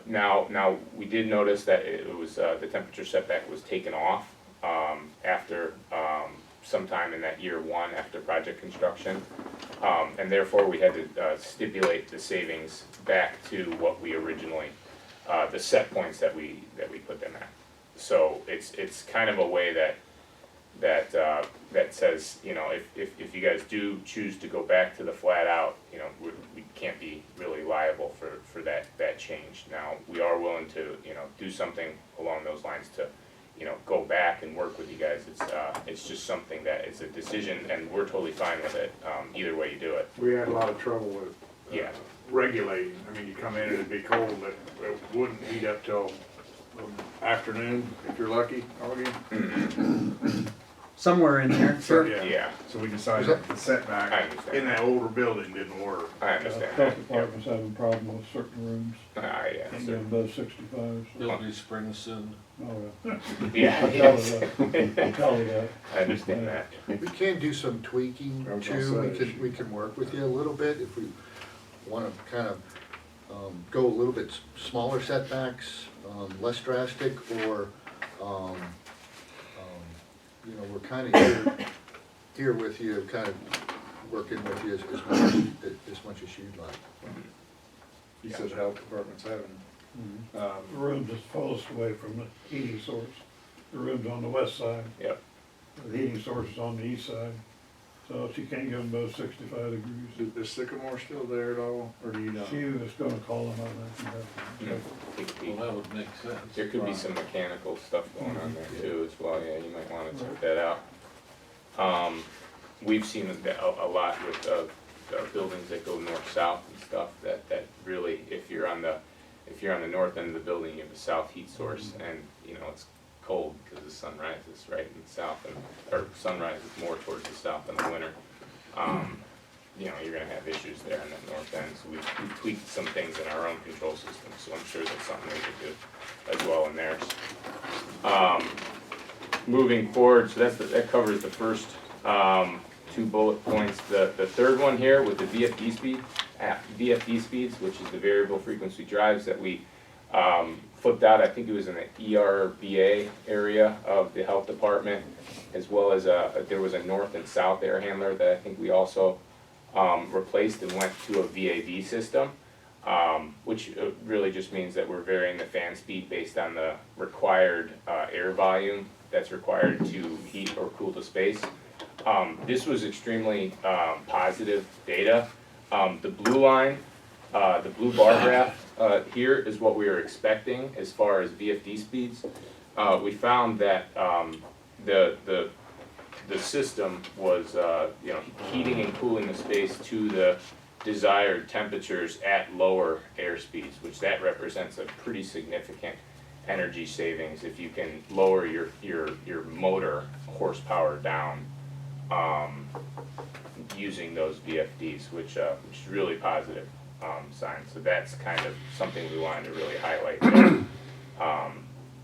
S11: Now we did notice that it was the temperature setback was taken off after sometime in that year one after project construction, and therefore we had to stipulate the savings back to what we originally, the set points that we put them at. So it's kind of a way that says, you know, if you guys do choose to go back to the flat out, you know, we can't be really liable for that change. Now, we are willing to, you know, do something along those lines to, you know, go back and work with you guys. It's just something that it's a decision, and we're totally fine with it, either way you do it.
S9: We had a lot of trouble with
S11: Yeah.
S9: regulating. I mean, you come in and it'd be cold, but it wouldn't heat up till afternoon, if you're lucky, Augie.
S3: Somewhere in there, sure.
S11: Yeah,
S9: So we decided the
S11: I
S9: setback
S11: understand.
S9: in that older building didn't work.
S11: I understand
S4: Health
S11: that.
S4: department's having a problem with certain rooms,
S11: Yeah,
S4: can't
S11: so-
S4: get above 65, so.
S1: It'll be spring soon.
S4: Oh, yeah.
S11: yeah,
S4: I'll tell her that. I'll tell her that.
S11: I understand that.
S10: We can do some tweaking
S9: I was
S10: too,
S9: gonna say.
S10: we can work with you a little bit if we wanna kind of, go a little bit smaller setbacks, less drastic, or, you know, we're kinda here with you, kind of working with you as much as you'd like.
S9: He said the health department's having,
S4: The room's is furthest away from the heating source. The room's on the west side.
S11: Yep.
S4: The heating source is on the east side, so she can't get them above 65 degrees.
S9: is Sycamore still there at all, or do you know?
S4: She was gonna call them on that.
S11: Could be-
S1: Well, that would make sense.
S11: There could be some mechanical stuff going on there too as well, yeah, you might wanna check that out. We've seen that a lot with, buildings that go north-south and stuff, that really, if you're on the north end of the building, you have a south heat source, and, you know, it's cold because the sun rises right in the south, or sun rises more towards the south in the winter. You know, you're gonna have issues there in the north end, so we've tweaked some things in our own control system, so I'm sure that's something we could do as well in theirs. Moving forward, so that covers the first, two bullet points. The third one here with the VFD speeds, which is the variable frequency drives that we, flipped out, I think it was in the ERBA area of the health department, as well as there was a north and south air handler that I think we also replaced and went to a VAV system, which really just means that we're varying the fan speed based on the required air volume that's required to heat or cool the space. This was extremely positive data. The blue line, the blue bar graph here is what we were expecting as far as VFD speeds. We found that the system was you know, heating and cooling the space to the desired temperatures at lower air speeds, which that represents a pretty significant energy savings if you can lower your motor horsepower down using those VFDs, which is really positive sign. So that's kind of something we wanted to really highlight there,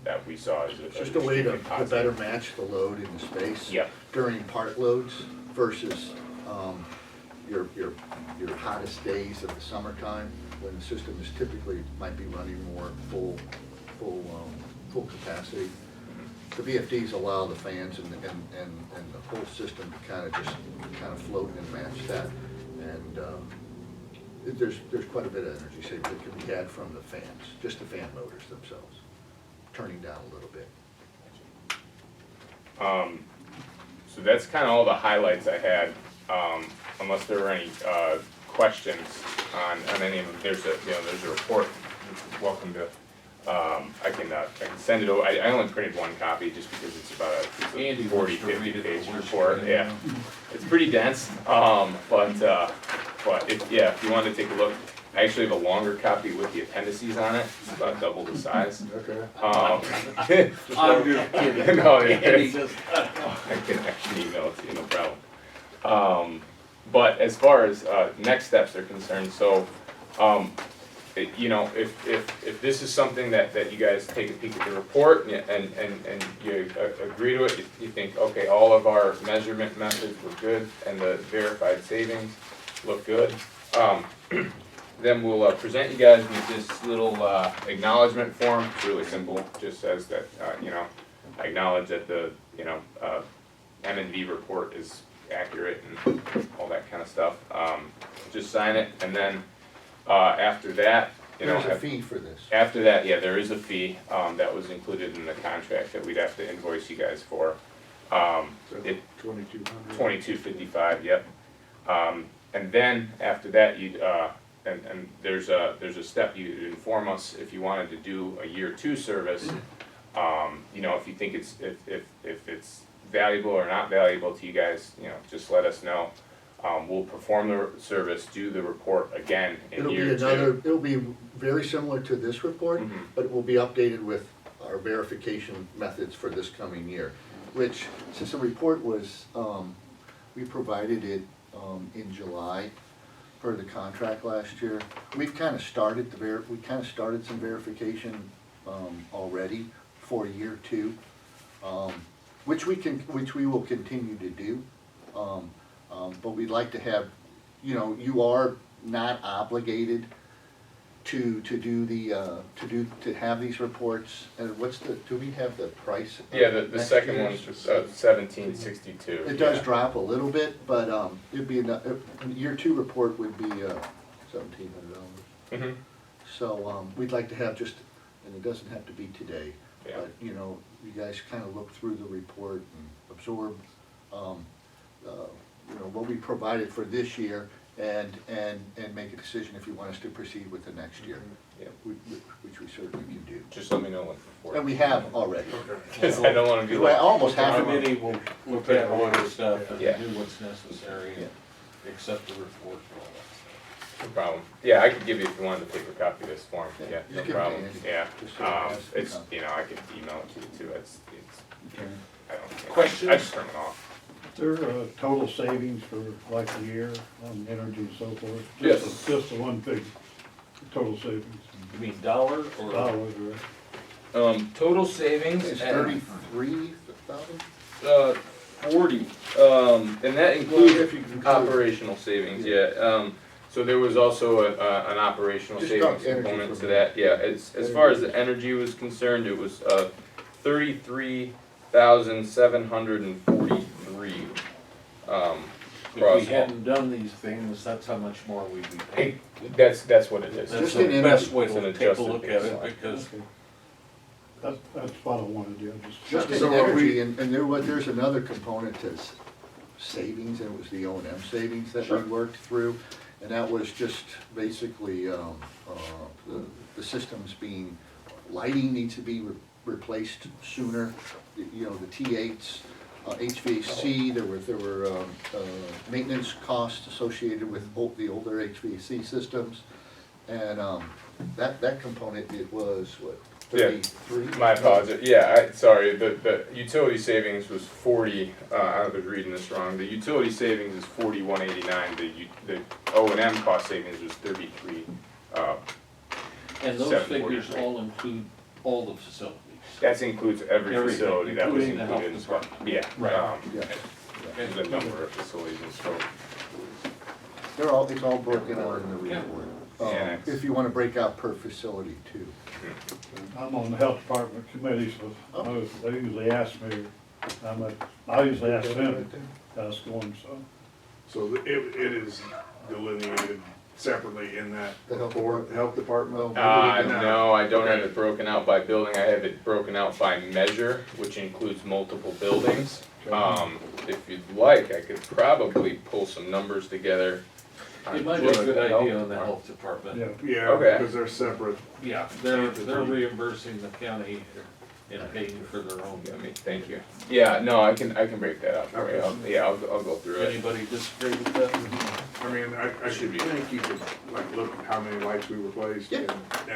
S11: that we saw as a.
S10: It's just a way to
S11: extremely positive.
S10: better match the load in the space.
S11: Yep.
S10: During part loads versus, your hottest days of the summertime, when the system is typically, might be running more full capacity. The VFDs allow the fans and the whole system to kind of float and match that. And, there's quite a bit of energy savings that can be had from the fans, just the fan motors themselves, turning down a little bit.
S11: So that's kind of all the highlights I had, unless there were any, questions on any of them. There's a report, welcome to, I can send it over. I only printed one copy just because it's about a
S1: Andy
S11: 40,
S1: wants to
S11: 50
S1: read it
S11: page
S1: before
S11: report,
S1: she-
S11: yeah. It's pretty dense, but if you wanted to take a look, I actually have a longer copy with the appendices on it, it's about double the size.
S9: Okay.
S1: I'm just kidding.
S11: No, yeah,
S1: Andy
S11: it's-
S1: just-
S11: I can actually email it to you, no problem. But as far as, next steps are concerned, so, if this is something that you guys take a peek at the report and you agree to it, you think, okay, all of our measurement methods were good and the verified savings look good, then we'll present you guys with this little acknowledgement form. It's really simple, just says that, I acknowledge that the, M&V report is accurate and all that kind of stuff. Just sign it, and then after that,
S10: There's a fee for this.
S11: after that, yeah, there is a fee that was included in the contract that we'd have to invoice you guys for. It,
S9: 2,200.
S11: $22.55, yep. And then after that, you'd and there's a step you inform us if you wanted to do a year 2 service. If you think if it's valuable or not valuable to you guys, just let us know. We'll perform the service, do the report again in year 2.
S10: It'll be very similar to this report,
S11: Mhm.
S10: but it will be updated with our verification methods for this coming year. Which, since the report was, we provided it in July for the contract last year. We've kind of started some verification already for year 2, which we will continue to do. But we'd like to have, you are not obligated to have these reports. And do we have the price? of
S11: Yeah, the
S10: next
S11: second
S10: year's?
S11: one's $17.62.
S10: It does
S11: yeah.
S10: drop a little bit, but it'd be, year 2 report would be $1,700.
S11: Mhm.
S10: So we'd like to have just, and it doesn't have to be today,
S11: Yeah.
S10: but, you guys kind of look through the report and absorb, what we provided for this year and make a decision if you want us to proceed with the next year,
S11: Yeah.
S10: which we certainly can do.
S11: Just let me know when before.
S10: And we have already.
S11: Because I don't want to be
S10: Well,
S11: like.
S10: almost half
S1: The
S10: of them.
S1: committee will look at all the stuff and
S11: Yeah.
S1: do what's necessary,
S10: Yeah.
S1: accept the report and all that.
S11: No problem. Yeah, I could give you, if you wanted a paper copy of this form,
S10: Yeah,
S11: yeah,
S10: just
S11: no
S10: give it to
S11: problem,
S10: Andy,
S11: yeah.
S10: just so it has to be
S11: It's,
S10: done.
S11: I could email it to you too, it's, I don't.
S1: Questions?
S11: I just turn it off.
S4: There are total savings for like a year on energy and so forth?
S11: Yes.
S4: Just the one big total savings,
S1: You mean dollar or?
S4: dollars, right?
S11: Total savings.
S10: It's 33,000?
S11: 40, and that
S10: Well, if you include-
S11: operational savings, yeah. So there was also an operational
S10: Just
S11: savings
S10: talk energy
S11: component
S10: for
S11: to
S10: a
S11: that, yeah. As far as the energy was concerned, it was 33,743.
S1: If we hadn't done these things, that's how much more we'd be paying.
S11: That's what it is.
S1: That's
S10: Just
S1: the
S10: an
S1: best
S10: energy.
S1: way
S11: It's an
S1: to take a
S11: adjusted
S1: look at it,
S11: baseline.
S1: because
S4: That's what I wanted to do,
S10: Just in
S9: So are
S10: energy, and there's another component to savings, and it was the O&M savings that we worked through. And that was just basically, the systems being, lighting needs to be replaced sooner. The T8s, HVAC, there were maintenance costs associated with the older HVAC systems. And that component, it was, what,
S11: Yeah.
S10: 33?
S11: My apologies, yeah, sorry, the utility savings was 40, I was reading this wrong, the utility savings is 4189, the O&M cost savings was 33,
S1: and those
S11: 740.
S1: figures all include all the facilities.
S11: That includes every
S1: Everything,
S11: facility that was
S1: including the health
S11: included as well.
S1: department.
S11: Yeah,
S1: Right.
S10: Yeah.
S11: there's a number of facilities in scope.
S10: They're all, it's all broken out in the
S1: Yeah.
S10: report.
S11: Yeah.
S10: If you wanna break out per facility too.
S4: I'm on the health department committee, so they usually ask me how much, I usually ask them, how's it going, so.
S9: So it is delineated separately in that
S10: The health
S9: report, health department?
S11: No, I don't have it broken out by building, I have it broken out by measure, which includes multiple buildings. If you'd like, I could probably pull some numbers together. on
S1: It might be a
S11: just
S1: good
S11: the health
S1: idea on the
S11: department.
S1: health department.
S4: Yeah,
S9: Yeah,
S11: Okay.
S9: because they're separate.
S1: Yeah, they're reimbursing the county and paying for their own.
S11: Let me, thank you. Yeah, no, I can break that up for you.
S9: Okay.
S11: I'll go through it.
S1: Anybody disagree with that?
S9: I mean, I should think you could like look at how many lights we replaced and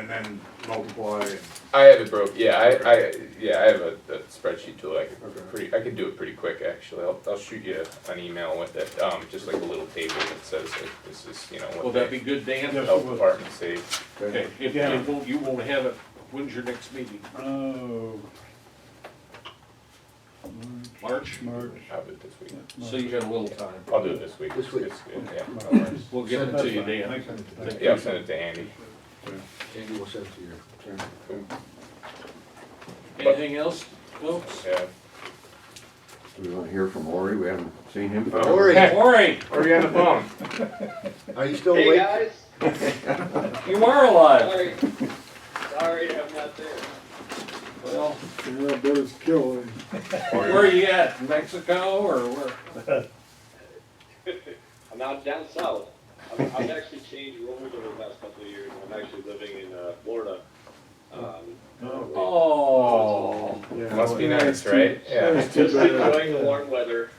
S9: then multiply and.
S11: I have it broke, yeah, I have a spreadsheet tool,
S9: Okay.
S11: I could do it pretty quick, actually, I'll shoot you an email with it, just like a little table that says, like, this is, you know,
S1: Will
S11: what
S1: that
S11: the
S1: be good, Dan?
S4: Yes.
S11: health department saved.
S1: Okay, if you won't have it, when's your next meeting?
S4: Oh.
S1: March?
S4: March.
S11: I'll do it this week.
S1: So you got a little time.
S11: I'll do it this week.
S10: This week.
S11: It's good, yeah, no worries.
S1: We'll give it to you, Dan.
S4: Thank
S11: Yeah, I'll send it to Andy.
S10: Andy will send it to you.
S1: Anything else, folks?
S11: Yeah.
S5: Do we wanna hear from Lori? We haven't seen him. for-
S10: Lori,
S1: Lori,
S11: Are you on the phone?
S10: are you still awake?
S1: you are alive.
S12: Sorry, I'm not there.
S1: Well,
S4: Yeah, but it's killing.
S1: where are you at? Mexico or where?
S12: I'm out down south. I've actually changed roles over the last couple of years. I'm actually living in Florida.
S1: Oh.
S11: Must be nice, right? Yeah.
S12: Just enjoying the warm weather.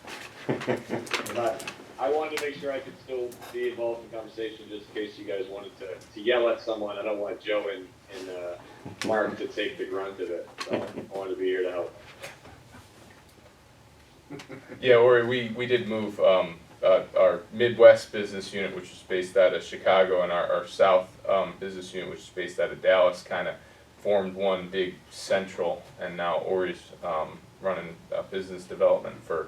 S12: But I wanted to make sure I could still be involved in the conversation just in case you guys wanted to yell at someone. I don't want Joe and Mark to take the grunt of it. So I wanted to be here to help.
S11: Yeah, Ori, we did move, our Midwest business unit, which is based out of Chicago, and our South, business unit, which is based out of Dallas, kinda formed one big central, and now Ori's, running, business development for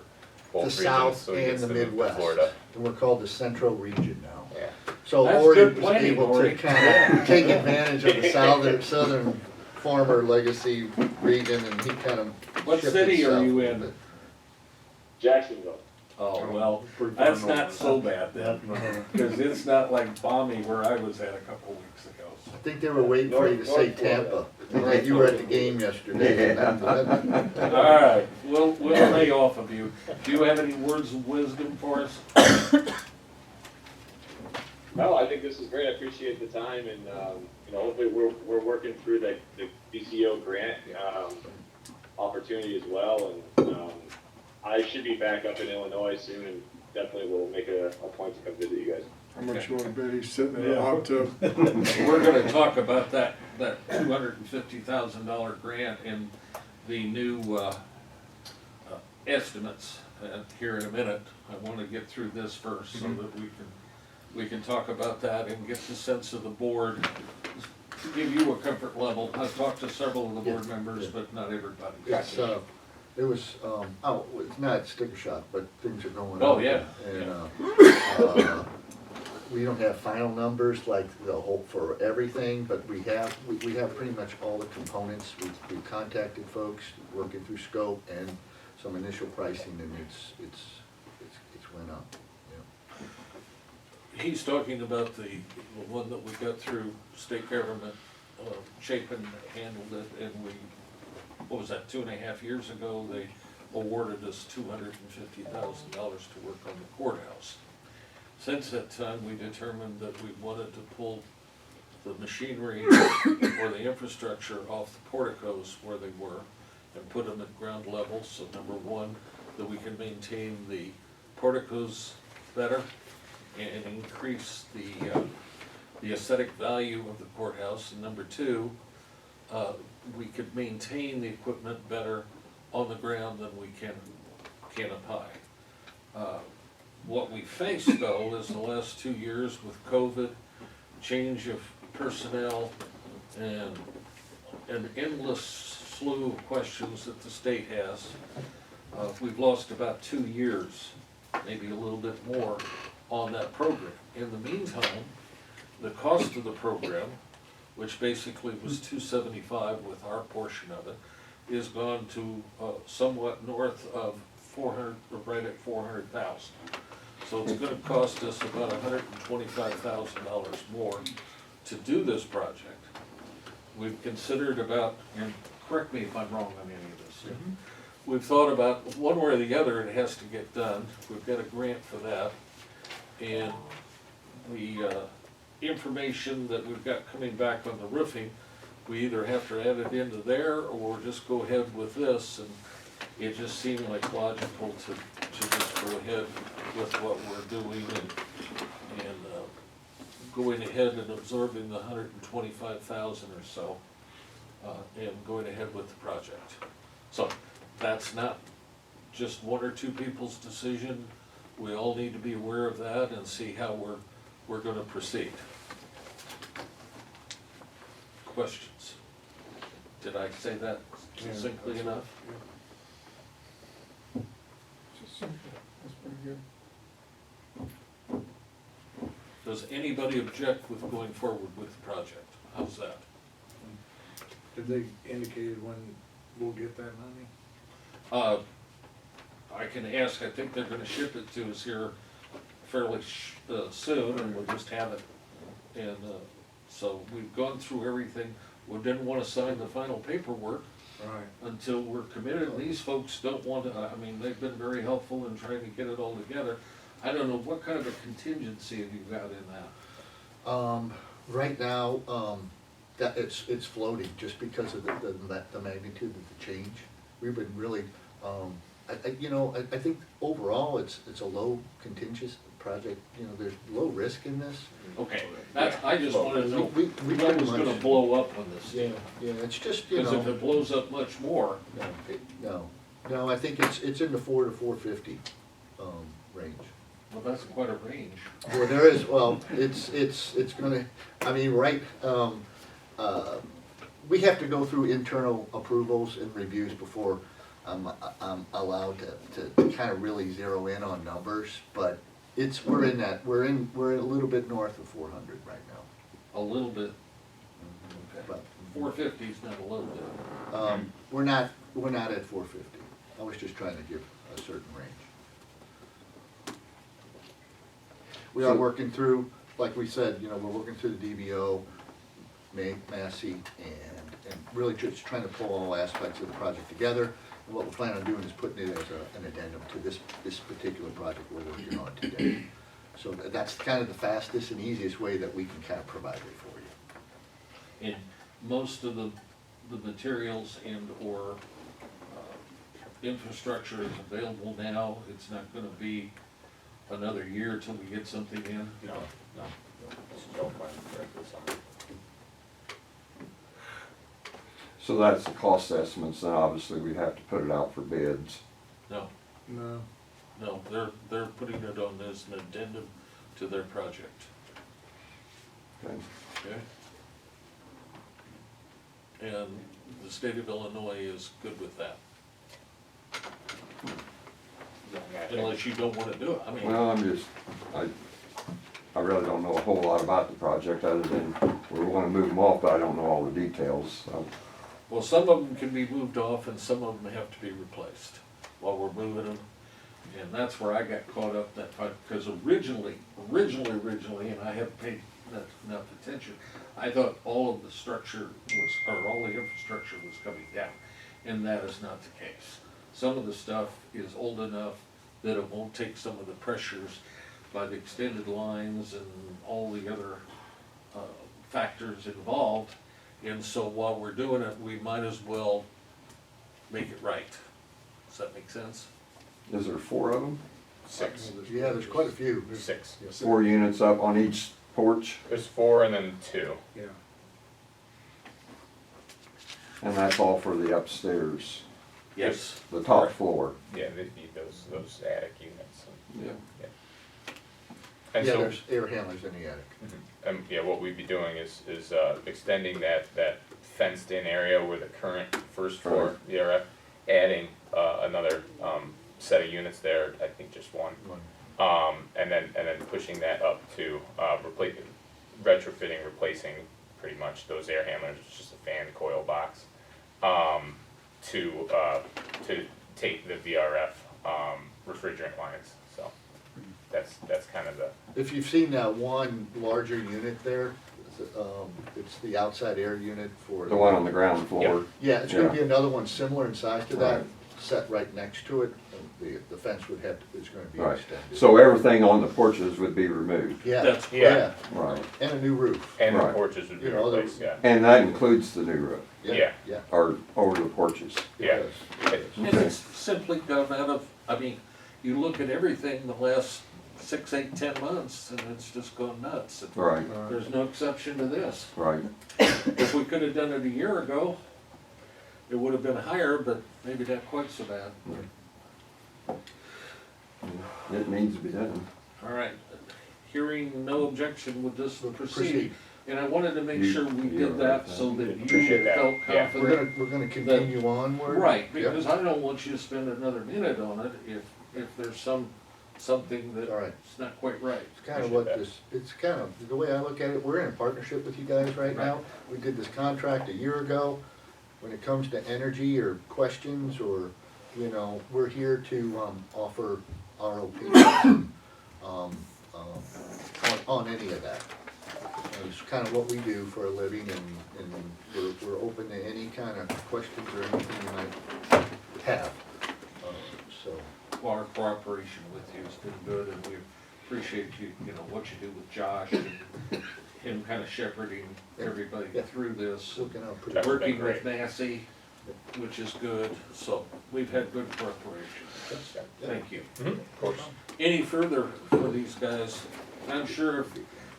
S11: both
S10: The
S11: regions,
S10: South
S11: so he
S10: and
S11: gets
S10: the
S11: to move to
S10: Midwest.
S11: Florida.
S10: And we're called the Central Region now.
S11: Yeah.
S10: So
S1: That's
S10: Ori
S1: good
S10: was
S1: planning,
S10: able
S1: Ori.
S10: to kind of take advantage of the southern former legacy region, and he kind of.
S1: What city are you in?
S12: Jacksonville.
S1: Oh, well, that's not so bad then, because it's not like balmy where I was at a couple weeks ago.
S10: I think they were waiting for you to say Tampa. Like you were at the game yesterday.
S1: All right, we'll lay off of you. Do you have any words of wisdom for us?
S12: No, I think this is great. I appreciate the time, and hopefully we're working through the BCO grant opportunity as well. And I should be back up in Illinois soon, and definitely will make a point to come visit you guys.
S4: How much you wanna bet he's sitting in a hot tub?
S1: We're gonna talk about that $250,000 grant and the new estimates here in a minute. I wanna get through this first so that we can talk about that and get the sense of the board, to give you a comfort level. I've talked to several of the board members, but not everybody.
S10: It's, it was, it's not sticker shock, but things are going
S1: Oh,
S10: up.
S1: yeah,
S10: And, we don't have final numbers like the whole for everything, but we have pretty much all the components. We've contacted folks, working through scope and some initial pricing, and it's went up. Yeah.
S1: He's talking about the one that we got through state government, Chapin handled it, and what was that, 2.5 years ago, they awarded us $250,000 to work on the courthouse. Since that time, we determined that we wanted to pull the machinery or the infrastructure off the porticos where they were and put them at ground level, so number one, that we can maintain the porticos better and increase the aesthetic value of the courthouse, and number two, we could maintain the equipment better on the ground than we can up high. What we faced though is the last 2 years with COVID, change of personnel, and an endless slew of questions that the state has. We've lost about 2 years, maybe a little bit more, on that program. In the meantime, the cost of the program, which basically was $275 with our portion of it, is gone to somewhat north of 400, or right at 400,000. So it's gonna cost us about $125,000 more to do this project. We've considered about, and correct me if I'm wrong on any of this, we've thought about one way or the other, it has to get done. We've got a grant for that. And the information that we've got coming back on the roofing, we either have to add it into there or just go ahead with this. And it just seemed like logical to just go ahead with what we're doing and going ahead and absorbing the 125,000 or so, and going ahead with the project. So that's not just one or two people's decision. We all need to be aware of that and see how we're gonna proceed. Questions? Did I say that succinctly enough?
S2: That's pretty good.
S1: Does anybody object with going forward with the project? How's that?
S9: Did they indicated when we'll get that money?
S1: I can ask, I think they're gonna ship it to us here fairly soon, and we'll just have it. And, so we've gone through everything. We didn't wanna sign the final paperwork
S9: Right.
S1: until we're committed, and these folks don't want to, I mean, they've been very helpful in trying to get it all together. I don't know, what kind of a contingency have you got in that?
S10: Right now, that it's floating just because of the magnitude of the change. We've been really, I think overall, it's a low contingent project, there's low risk in this.
S1: Okay, that's, I just wanted to know
S10: We
S1: what was gonna blow up on this.
S10: Yeah, it's just,
S1: Because if it blows up much more,
S10: no, I think it's in the 4 to 450, range.
S1: well, that's quite a range.
S10: Well, there is, it's gonna, I mean, we have to go through internal approvals and reviews before I'm allowed to kind of really zero in on numbers, but we're a little bit north of 400 right now.
S1: A little bit. Okay.
S10: But
S1: 450 is not a little bit.
S10: we're not at 450. I was just trying to give a certain range. We are working through, like we said, we're working through the DBO, Massey, and really just trying to pull all aspects of the project together. And what we're planning on doing is putting it as an addendum to this particular project we're working on today. So that's kind of the fastest and easiest way that we can kind of provide it for you.
S1: And most of the materials and or infrastructure is available now. It's not gonna be another year till we get something in.
S11: No. This is all planned for this summer.
S5: So that's the cost estimates, and obviously we have to put it out for bids.
S1: No,
S9: No.
S1: they're putting it on as an addendum to their project.
S5: Okay.
S1: Okay? And the state of Illinois is good with that, unless you don't wanna do it. I mean,
S5: Well, I really don't know a whole lot about the project, other than we wanna move them off, but I don't know all the details, so.
S1: well, some of them can be moved off and some of them have to be replaced while we're moving them. And that's where I got caught up that part, because originally, and I haven't paid enough attention, I thought all of the structure was, or all the infrastructure was coming down, and that is not the case. Some of the stuff is old enough that it won't take some of the pressures by the extended lines and all the other factors involved. And so while we're doing it, we might as well make it right. Does that make sense?
S5: Is there 4 of them?
S11: 6.
S10: Yeah, there's quite a few.
S11: 6.
S5: 4 units up on each porch,
S11: There's 4 and then 2.
S9: Yeah.
S5: and that's all for the upstairs,
S1: Yes.
S5: the top floor.
S11: Yeah, they'd be those attic units.
S5: Yeah.
S11: And
S10: There's air handlers in the attic.
S11: yeah, what we'd be doing is extending that fenced in area where the current first floor VRF, adding, another, set of units there, I think just one. And then pushing that up to, retrofitting, replacing pretty much those air handlers, it's just a fan coil box. To take the VRF, refrigerant lines, so that's kind of the,
S10: If you've seen that one larger unit there, it's the outside air unit for.
S5: The one on the ground floor.
S10: Yeah, it's gonna
S5: Yeah.
S10: be another one similar in size to that,
S5: Right.
S10: set right next to it. The fence would have, is gonna be
S5: Right,
S10: extended.
S5: so everything on the porches would be removed.
S10: Yeah,
S1: That's
S10: yeah,
S5: Right,
S10: and a new roof.
S11: and the
S5: Right.
S11: porches would be
S10: You know,
S11: replaced, yeah.
S5: and that includes the new roof,
S11: Yeah.
S10: Yeah.
S5: or over the porches.
S11: Yeah.
S10: It does.
S1: And it's simply come out of, I mean, you look at everything the last 6, 8, 10 months, and it's just gone nuts.
S5: Right,
S1: There's no exception to this.
S5: right.
S1: If we could have done it a year ago, it would have been higher, but maybe not quite so bad.
S5: It needs to be done.
S1: All right, hearing no objection, would this proceed?
S10: Proceed.
S1: And I wanted to make
S5: You-
S1: sure we
S5: you're
S1: did that
S5: right.
S1: so that you
S11: Appreciate that.
S1: felt
S11: Yeah.
S1: confident.
S10: We're gonna continue onward.
S1: Right,
S10: Yep.
S1: because I don't want you to spend another minute on it if there's something
S10: All right.
S1: that's not quite right.
S10: It's kind of what this, it's kind of, the way I look at it, we're in a partnership with you guys right now. We did this contract a year ago. When it comes to energy or questions or, you know, we're here to, offer our opinion, on any of that. It's kind of what we do for a living and we're open to any kind of questions or anything you might have. So,
S1: Well, our cooperation with you has been good, and we appreciate you know, what you do with Josh and him kind of shepherding everybody
S10: Yeah.
S1: through this.
S10: looking out pretty.
S11: That's been
S1: Working with
S11: great.
S1: Massey, which is good, so we've had good cooperation. Thank you.
S11: Of course.
S1: Any further for these guys? I'm sure if,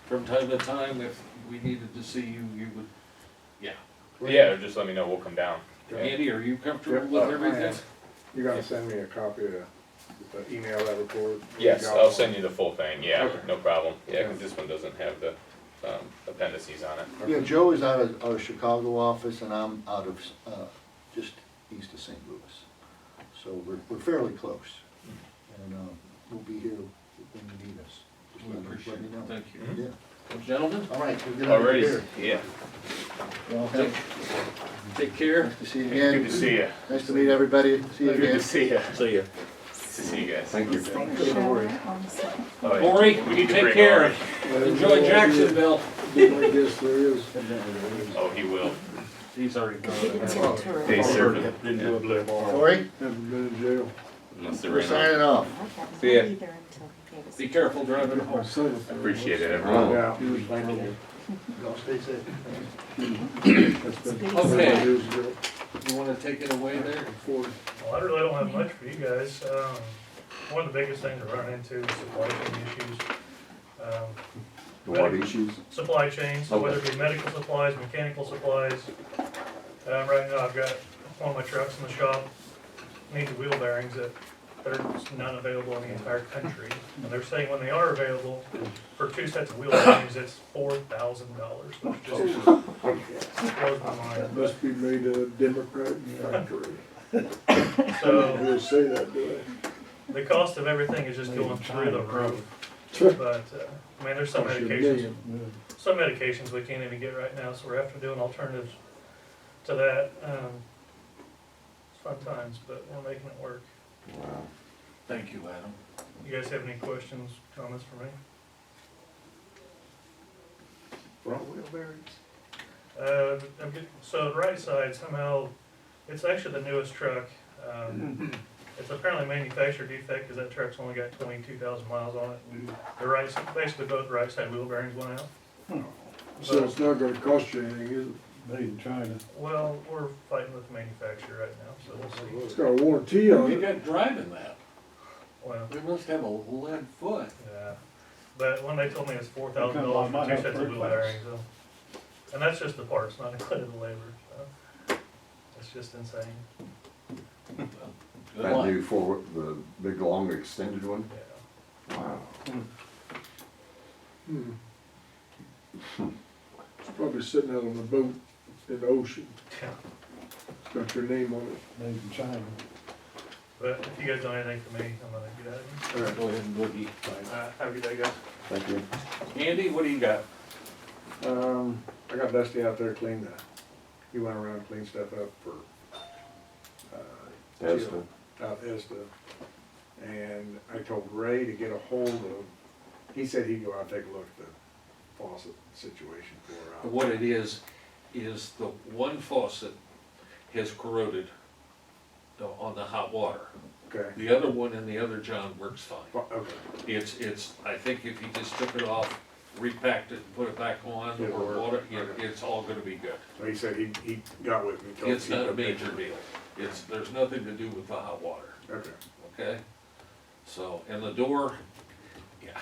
S1: from time to time, if we needed to see you, you would, yeah.
S11: Yeah, or just let me know, we'll come down.
S1: Andy, are you comfortable
S13: Yep,
S1: with
S13: I am.
S1: everything?
S13: You're gonna send me a copy of the email that report?
S11: Yes, I'll send you the full thing, yeah,
S13: Okay.
S11: no problem. Yeah, because this one doesn't have the, appendices on it.
S10: Yeah, Joe is out of Chicago office and I'm out of, just east of St. Louis. So we're fairly close. And, we'll be here when you need us. Just
S1: We
S10: let
S1: appreciate
S10: me
S1: it,
S10: know.
S1: thank you.
S10: Yeah,
S1: Gentlemen,
S10: all right, we'll get out of
S11: Alrighty,
S10: here.
S11: yeah,
S10: Well,
S1: take care.
S10: nice to see you
S11: good
S10: again.
S11: to see you.
S10: Nice to meet everybody. See you
S11: Good
S10: again.
S11: to see you.
S1: See ya.
S11: Good to see you guys.
S5: Thank you.
S8: Take a shower on the second.
S11: Oh, yeah.
S1: Lori,
S11: We need to
S1: take
S11: bring
S1: care.
S11: Lori.
S1: Enjoy Jacksonville.
S13: I guess there is.
S11: Oh, he will.
S1: He's already
S8: He
S1: gone.
S8: didn't send it to her.
S11: They served him,
S4: Didn't do it later.
S10: Lori,
S13: Haven't been in jail.
S11: unless they're
S10: we're
S11: in on.
S10: signing off.
S8: Okay.
S11: See ya.
S8: Either until he gave us-
S1: Be careful driving
S13: My
S1: home.
S13: son was there.
S11: Appreciate it, everyone.
S13: Yeah.
S1: Thank you.
S10: Y'all stay safe.
S13: That's been
S1: Okay.
S13: 20 years ago.
S1: You wanna take it away there?
S13: Before.
S7: Well, I really don't have much for you guys. One of the biggest things to run into is supply chain issues.
S5: What issues?
S7: Supply chain, so whether it be medical supplies, mechanical supplies. Right now, I've got one of my trucks in the shop, needs wheel bearings that there's none available in the entire country. And they're saying when they are available, for 2 sets of wheel bearings, it's $4,000, which just blows my mind.
S13: That must be made a Democrat factory.
S7: So
S13: They'll say that, do
S7: the cost of everything is just going through the roof.
S13: they?
S7: But, I mean, there's some
S13: Cost you a
S7: medications,
S13: million.
S7: some medications we can't even get right now, so we're having to do an alternative to that. It's fun times, but we're making it work.
S5: Wow.
S1: Thank you, Adam.
S7: You guys have any questions, comments for me?
S13: Front wheel bearings.
S7: So the right side somehow, it's actually the newest truck. It's apparently a manufacturer defect because that truck's only got 22,000 miles on it. The right, basically both right side wheel bearings went out.
S13: So it's not gonna cost you anything, is it?
S4: Made in China.
S7: Well, we're fighting with the manufacturer right now, so we'll see.
S13: It's got a warranty on
S1: You
S13: it.
S1: got driving that.
S7: Well,
S1: We must have a lead foot.
S7: yeah, but when they told me it's $4,000
S4: Kinda like
S7: for
S4: my
S7: 2
S4: house
S7: sets of
S4: brake
S7: wheel
S4: lights.
S7: bearings, so. And that's just the parts, not including the labor, so. It's just insane,
S1: Good
S5: That
S1: luck.
S5: new for the big long extended one?
S7: yeah.
S5: Wow.
S13: Hmm. It's probably sitting out on the boat in the ocean.
S7: Yeah.
S13: It's got your name on it.
S4: Made in China.
S7: But if you guys don't have anything for me, I'm gonna get out of here.
S13: All right.
S1: Go ahead and boogie.
S7: Have a good day, guys.
S5: Thank you.
S1: Andy, what do you got?
S13: I got Dusty out there clean he went around and cleaned stuff up for,
S5: Esta.
S13: out ESTA. And I told Ray to get a hold of, he said he'd go out and take a look at the faucet situation for her out.
S1: What it is the one faucet has corroded on the hot water.
S13: Okay,
S1: The other one and the other John works fine.
S13: okay,
S1: It's, I think if you just took it off, repacked it, and put it back on,
S13: It'll
S1: or
S13: work.
S1: water,
S13: Okay.
S1: it's all gonna be good.
S13: so he said he got with me. told me
S1: It's
S13: he'd
S1: not a
S13: go take
S1: major deal. There's nothing to do with the hot water,
S13: Okay,
S1: okay? So, and the door, yeah,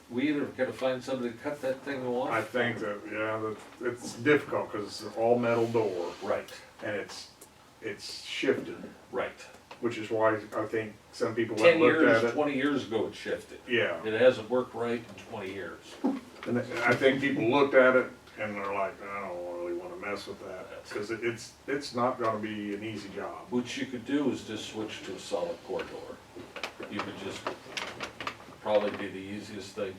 S1: we either gotta find somebody to cut that thing
S13: I
S1: off.
S13: think that, yeah, that it's difficult, cause it's an all metal door,
S1: Right,
S13: and it's shifted,
S1: right.
S13: which is why I think some people
S1: 10
S13: have looked
S1: years,
S13: at it.
S1: 20 years ago it shifted.
S13: Yeah,
S1: It hasn't worked right in 20 years.
S13: and I think people looked at it and they're like, I don't really wanna mess with that, cause it's not gonna be an easy job.
S1: What you could do is just switch to a solid core door. You could just, probably be the easiest thing.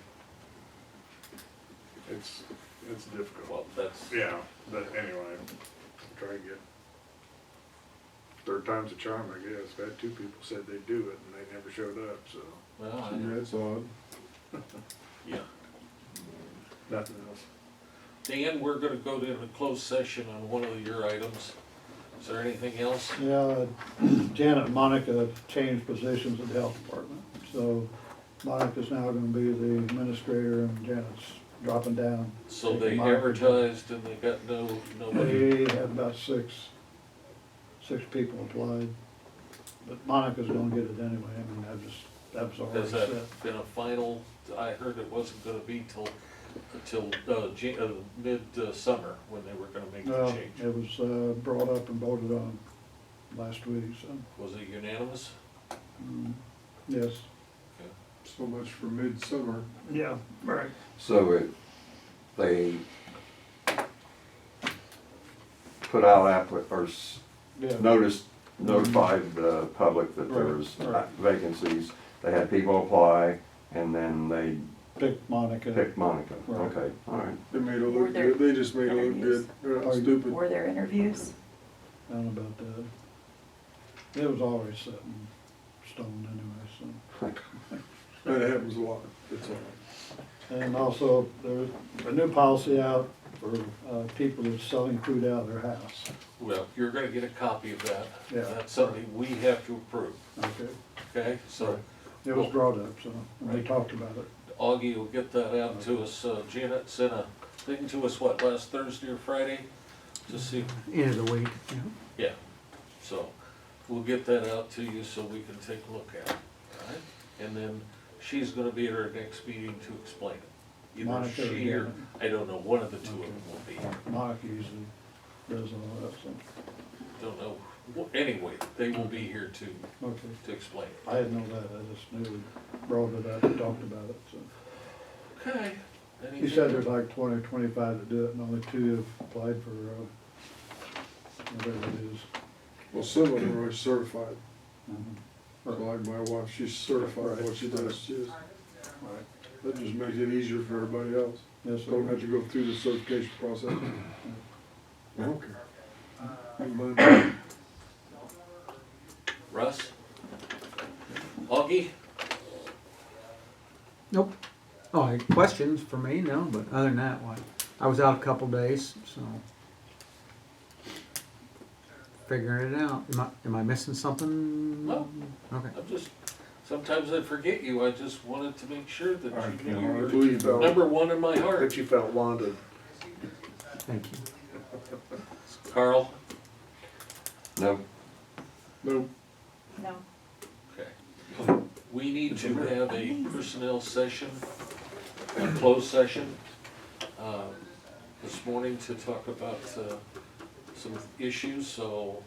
S13: It's difficult.
S1: Well, that's,
S13: Yeah, but anyway, try to get, third time's a charm, I guess. I've had two people said they'd do it and they never showed up, so,
S1: well,
S13: that's odd.
S1: yeah.
S13: Nothing else.
S1: Dan, we're gonna go to a closed session on one of your items. Is there anything else?
S4: Yeah, Janet and Monica changed positions in the health department. So Monica's now gonna be the administrator and Janet's dropping down.
S1: So they
S4: Monica-
S1: advertised and they got nobody.
S4: They had about six people applied. But Monica's gonna get it anyway. I mean, that was already
S1: Has
S4: set.
S1: that been a final? I heard it wasn't gonna be till mid-summer when they were gonna make the
S4: Well,
S1: change.
S4: it was brought up and voted on last week, so,
S1: Was it unanimous?
S4: yes.
S13: So much for midsummer.
S4: Yeah, right.
S5: So they put out notified the public that there was
S4: Right.
S5: vacancies. They had people apply, and then they
S4: Pick Monica.
S5: picked Monica.
S4: Right.
S5: Okay, all right.
S13: They made it
S8: Were
S13: look
S8: there
S13: good, they just made it look
S8: interviews?
S13: good. They're
S4: Are
S13: not
S4: you-
S13: stupid.
S8: Were there interviews?
S4: I don't know about that. It was already set in stone anyway,
S13: That happens a lot, it's all right.
S4: so. And also, there's a new policy out for people that's selling food out of their house.
S1: Well, you're gonna get a copy of that.
S4: Yeah.
S1: That's something we have to approve,
S4: Okay.
S1: okay? So
S4: It was brought up, so we
S1: Right.
S4: talked about it.
S1: Augie will get that out to us. Janet sent a thing to us, what, last Thursday or Friday? To see,
S3: End of the week, yeah.
S1: yeah. So we'll get that out to you so we can take a look at it, all right? And then she's gonna be at our next meeting to explain it. Either
S4: Monica or
S1: she or,
S4: Janet?
S1: I don't know, one of the two of them will be here.
S4: Monica usually does all that, so,
S1: Don't know. Well, anyway, they will be here
S4: okay.
S1: to explain it.
S4: I didn't know that, I just knew we brought it up and talked about it, so.
S1: Okay.
S4: He said there's like 20 or 25 that do it, and only 2 have applied for, whatever it is.
S13: Well, some of them are certified,
S4: Mhm.
S13: like my wife, she's certified in what she does, she is. That just makes it easier for everybody else.
S4: Yes, sir.
S13: Don't have to go through the certification process. I don't care. Don't mind.
S1: Russ? Augie?
S3: Nope. Oh, questions for me? No, but other than that, what? I was out a couple days, so. Figuring it out. Am I missing something?
S1: No.
S3: Okay.
S1: I'm just, sometimes I forget you. I just wanted to make sure that
S13: I
S1: you
S13: can't
S1: knew
S13: hardly
S1: you're
S13: believe you felt,
S1: number one in my heart.
S13: that you felt wanted.
S3: Thank you.
S1: Carl?
S5: No,
S13: Nope.
S8: No.
S1: Okay. We need to have a personnel session, a closed session, this morning to talk about, some issues, so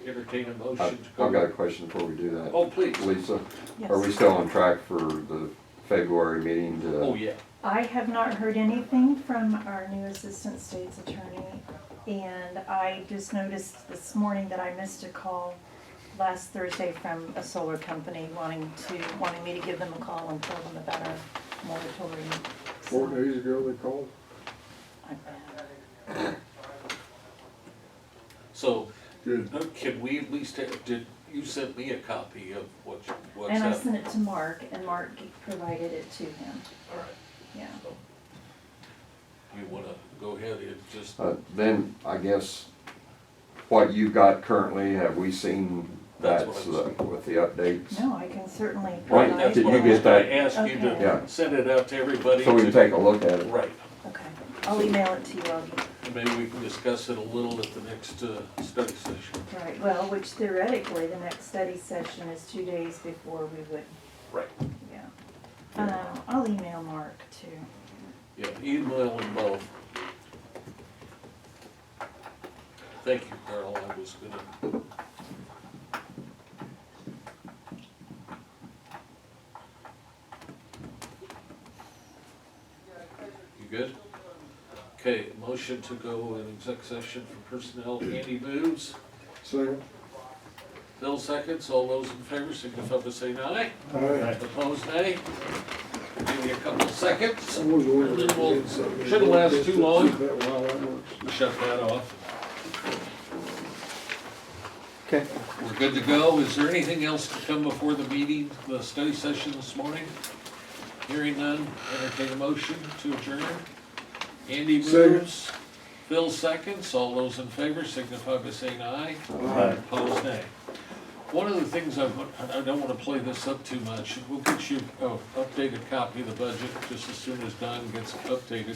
S1: entertain a motion to go.
S5: I've got a question before we do that.
S1: Oh, please.
S5: Lisa,
S8: Yes.
S5: are we still on track for the February meeting to?
S1: Oh, yeah.
S8: I have not heard anything from our new assistant state's attorney, and I just noticed this morning that I missed a call last Thursday from a solar company wanting me to give them a call and tell them about our moratorium.
S13: 4 days ago they called.
S1: So,
S13: Good.
S1: can we at least, did you send me a copy of what's
S8: And I
S1: up?
S8: sent it to Mark, and Mark provided it to him,
S1: All right.
S8: yeah.
S1: You wanna go ahead and just,
S5: Then, I guess, what you've got currently, have we seen
S1: That's
S5: that
S1: what I'm
S5: with the updates?
S8: No, I can certainly
S5: Right,
S8: provide
S1: that's
S5: did
S1: what
S5: you
S1: I
S8: that.
S5: get
S1: was gonna
S5: that?
S1: ask you
S8: Okay.
S5: Yeah.
S1: to send it out to everybody.
S5: So we can take a look at it?
S1: Right,
S8: Okay, I'll email it to you, Augie.
S1: and maybe we can discuss it a little at the next, study session.
S8: Right, well, which theoretically, the next study session is 2 days before we would,
S1: Right.
S8: yeah. I'll email Mark too.
S1: Yeah, email them both. Thank you, Carl, I was gonna. You good? Okay, motion to go in exec session for personnel, Andy moves,
S13: Second.
S1: Bill seconds, all those in favor signify by saying aye.
S13: Aye.
S1: Opposed, nay. Give you a couple of seconds.
S13: I was wondering if
S1: Well,
S13: you had something.
S1: shouldn't last too long.
S13: See that while that works.
S1: Shut that off.
S2: Okay.
S1: We're good to go. Is there anything else to come before the meeting, the study session this morning? Hearing none, entertain a motion to adjourn. Andy
S13: Second.
S1: moves, Phil seconds. All those in favor signify by saying aye.
S13: Aye.
S1: Opposed, nay. One of the things I don't want to play this up too much. We'll get you an updated copy of the budget just as soon as Don gets updated.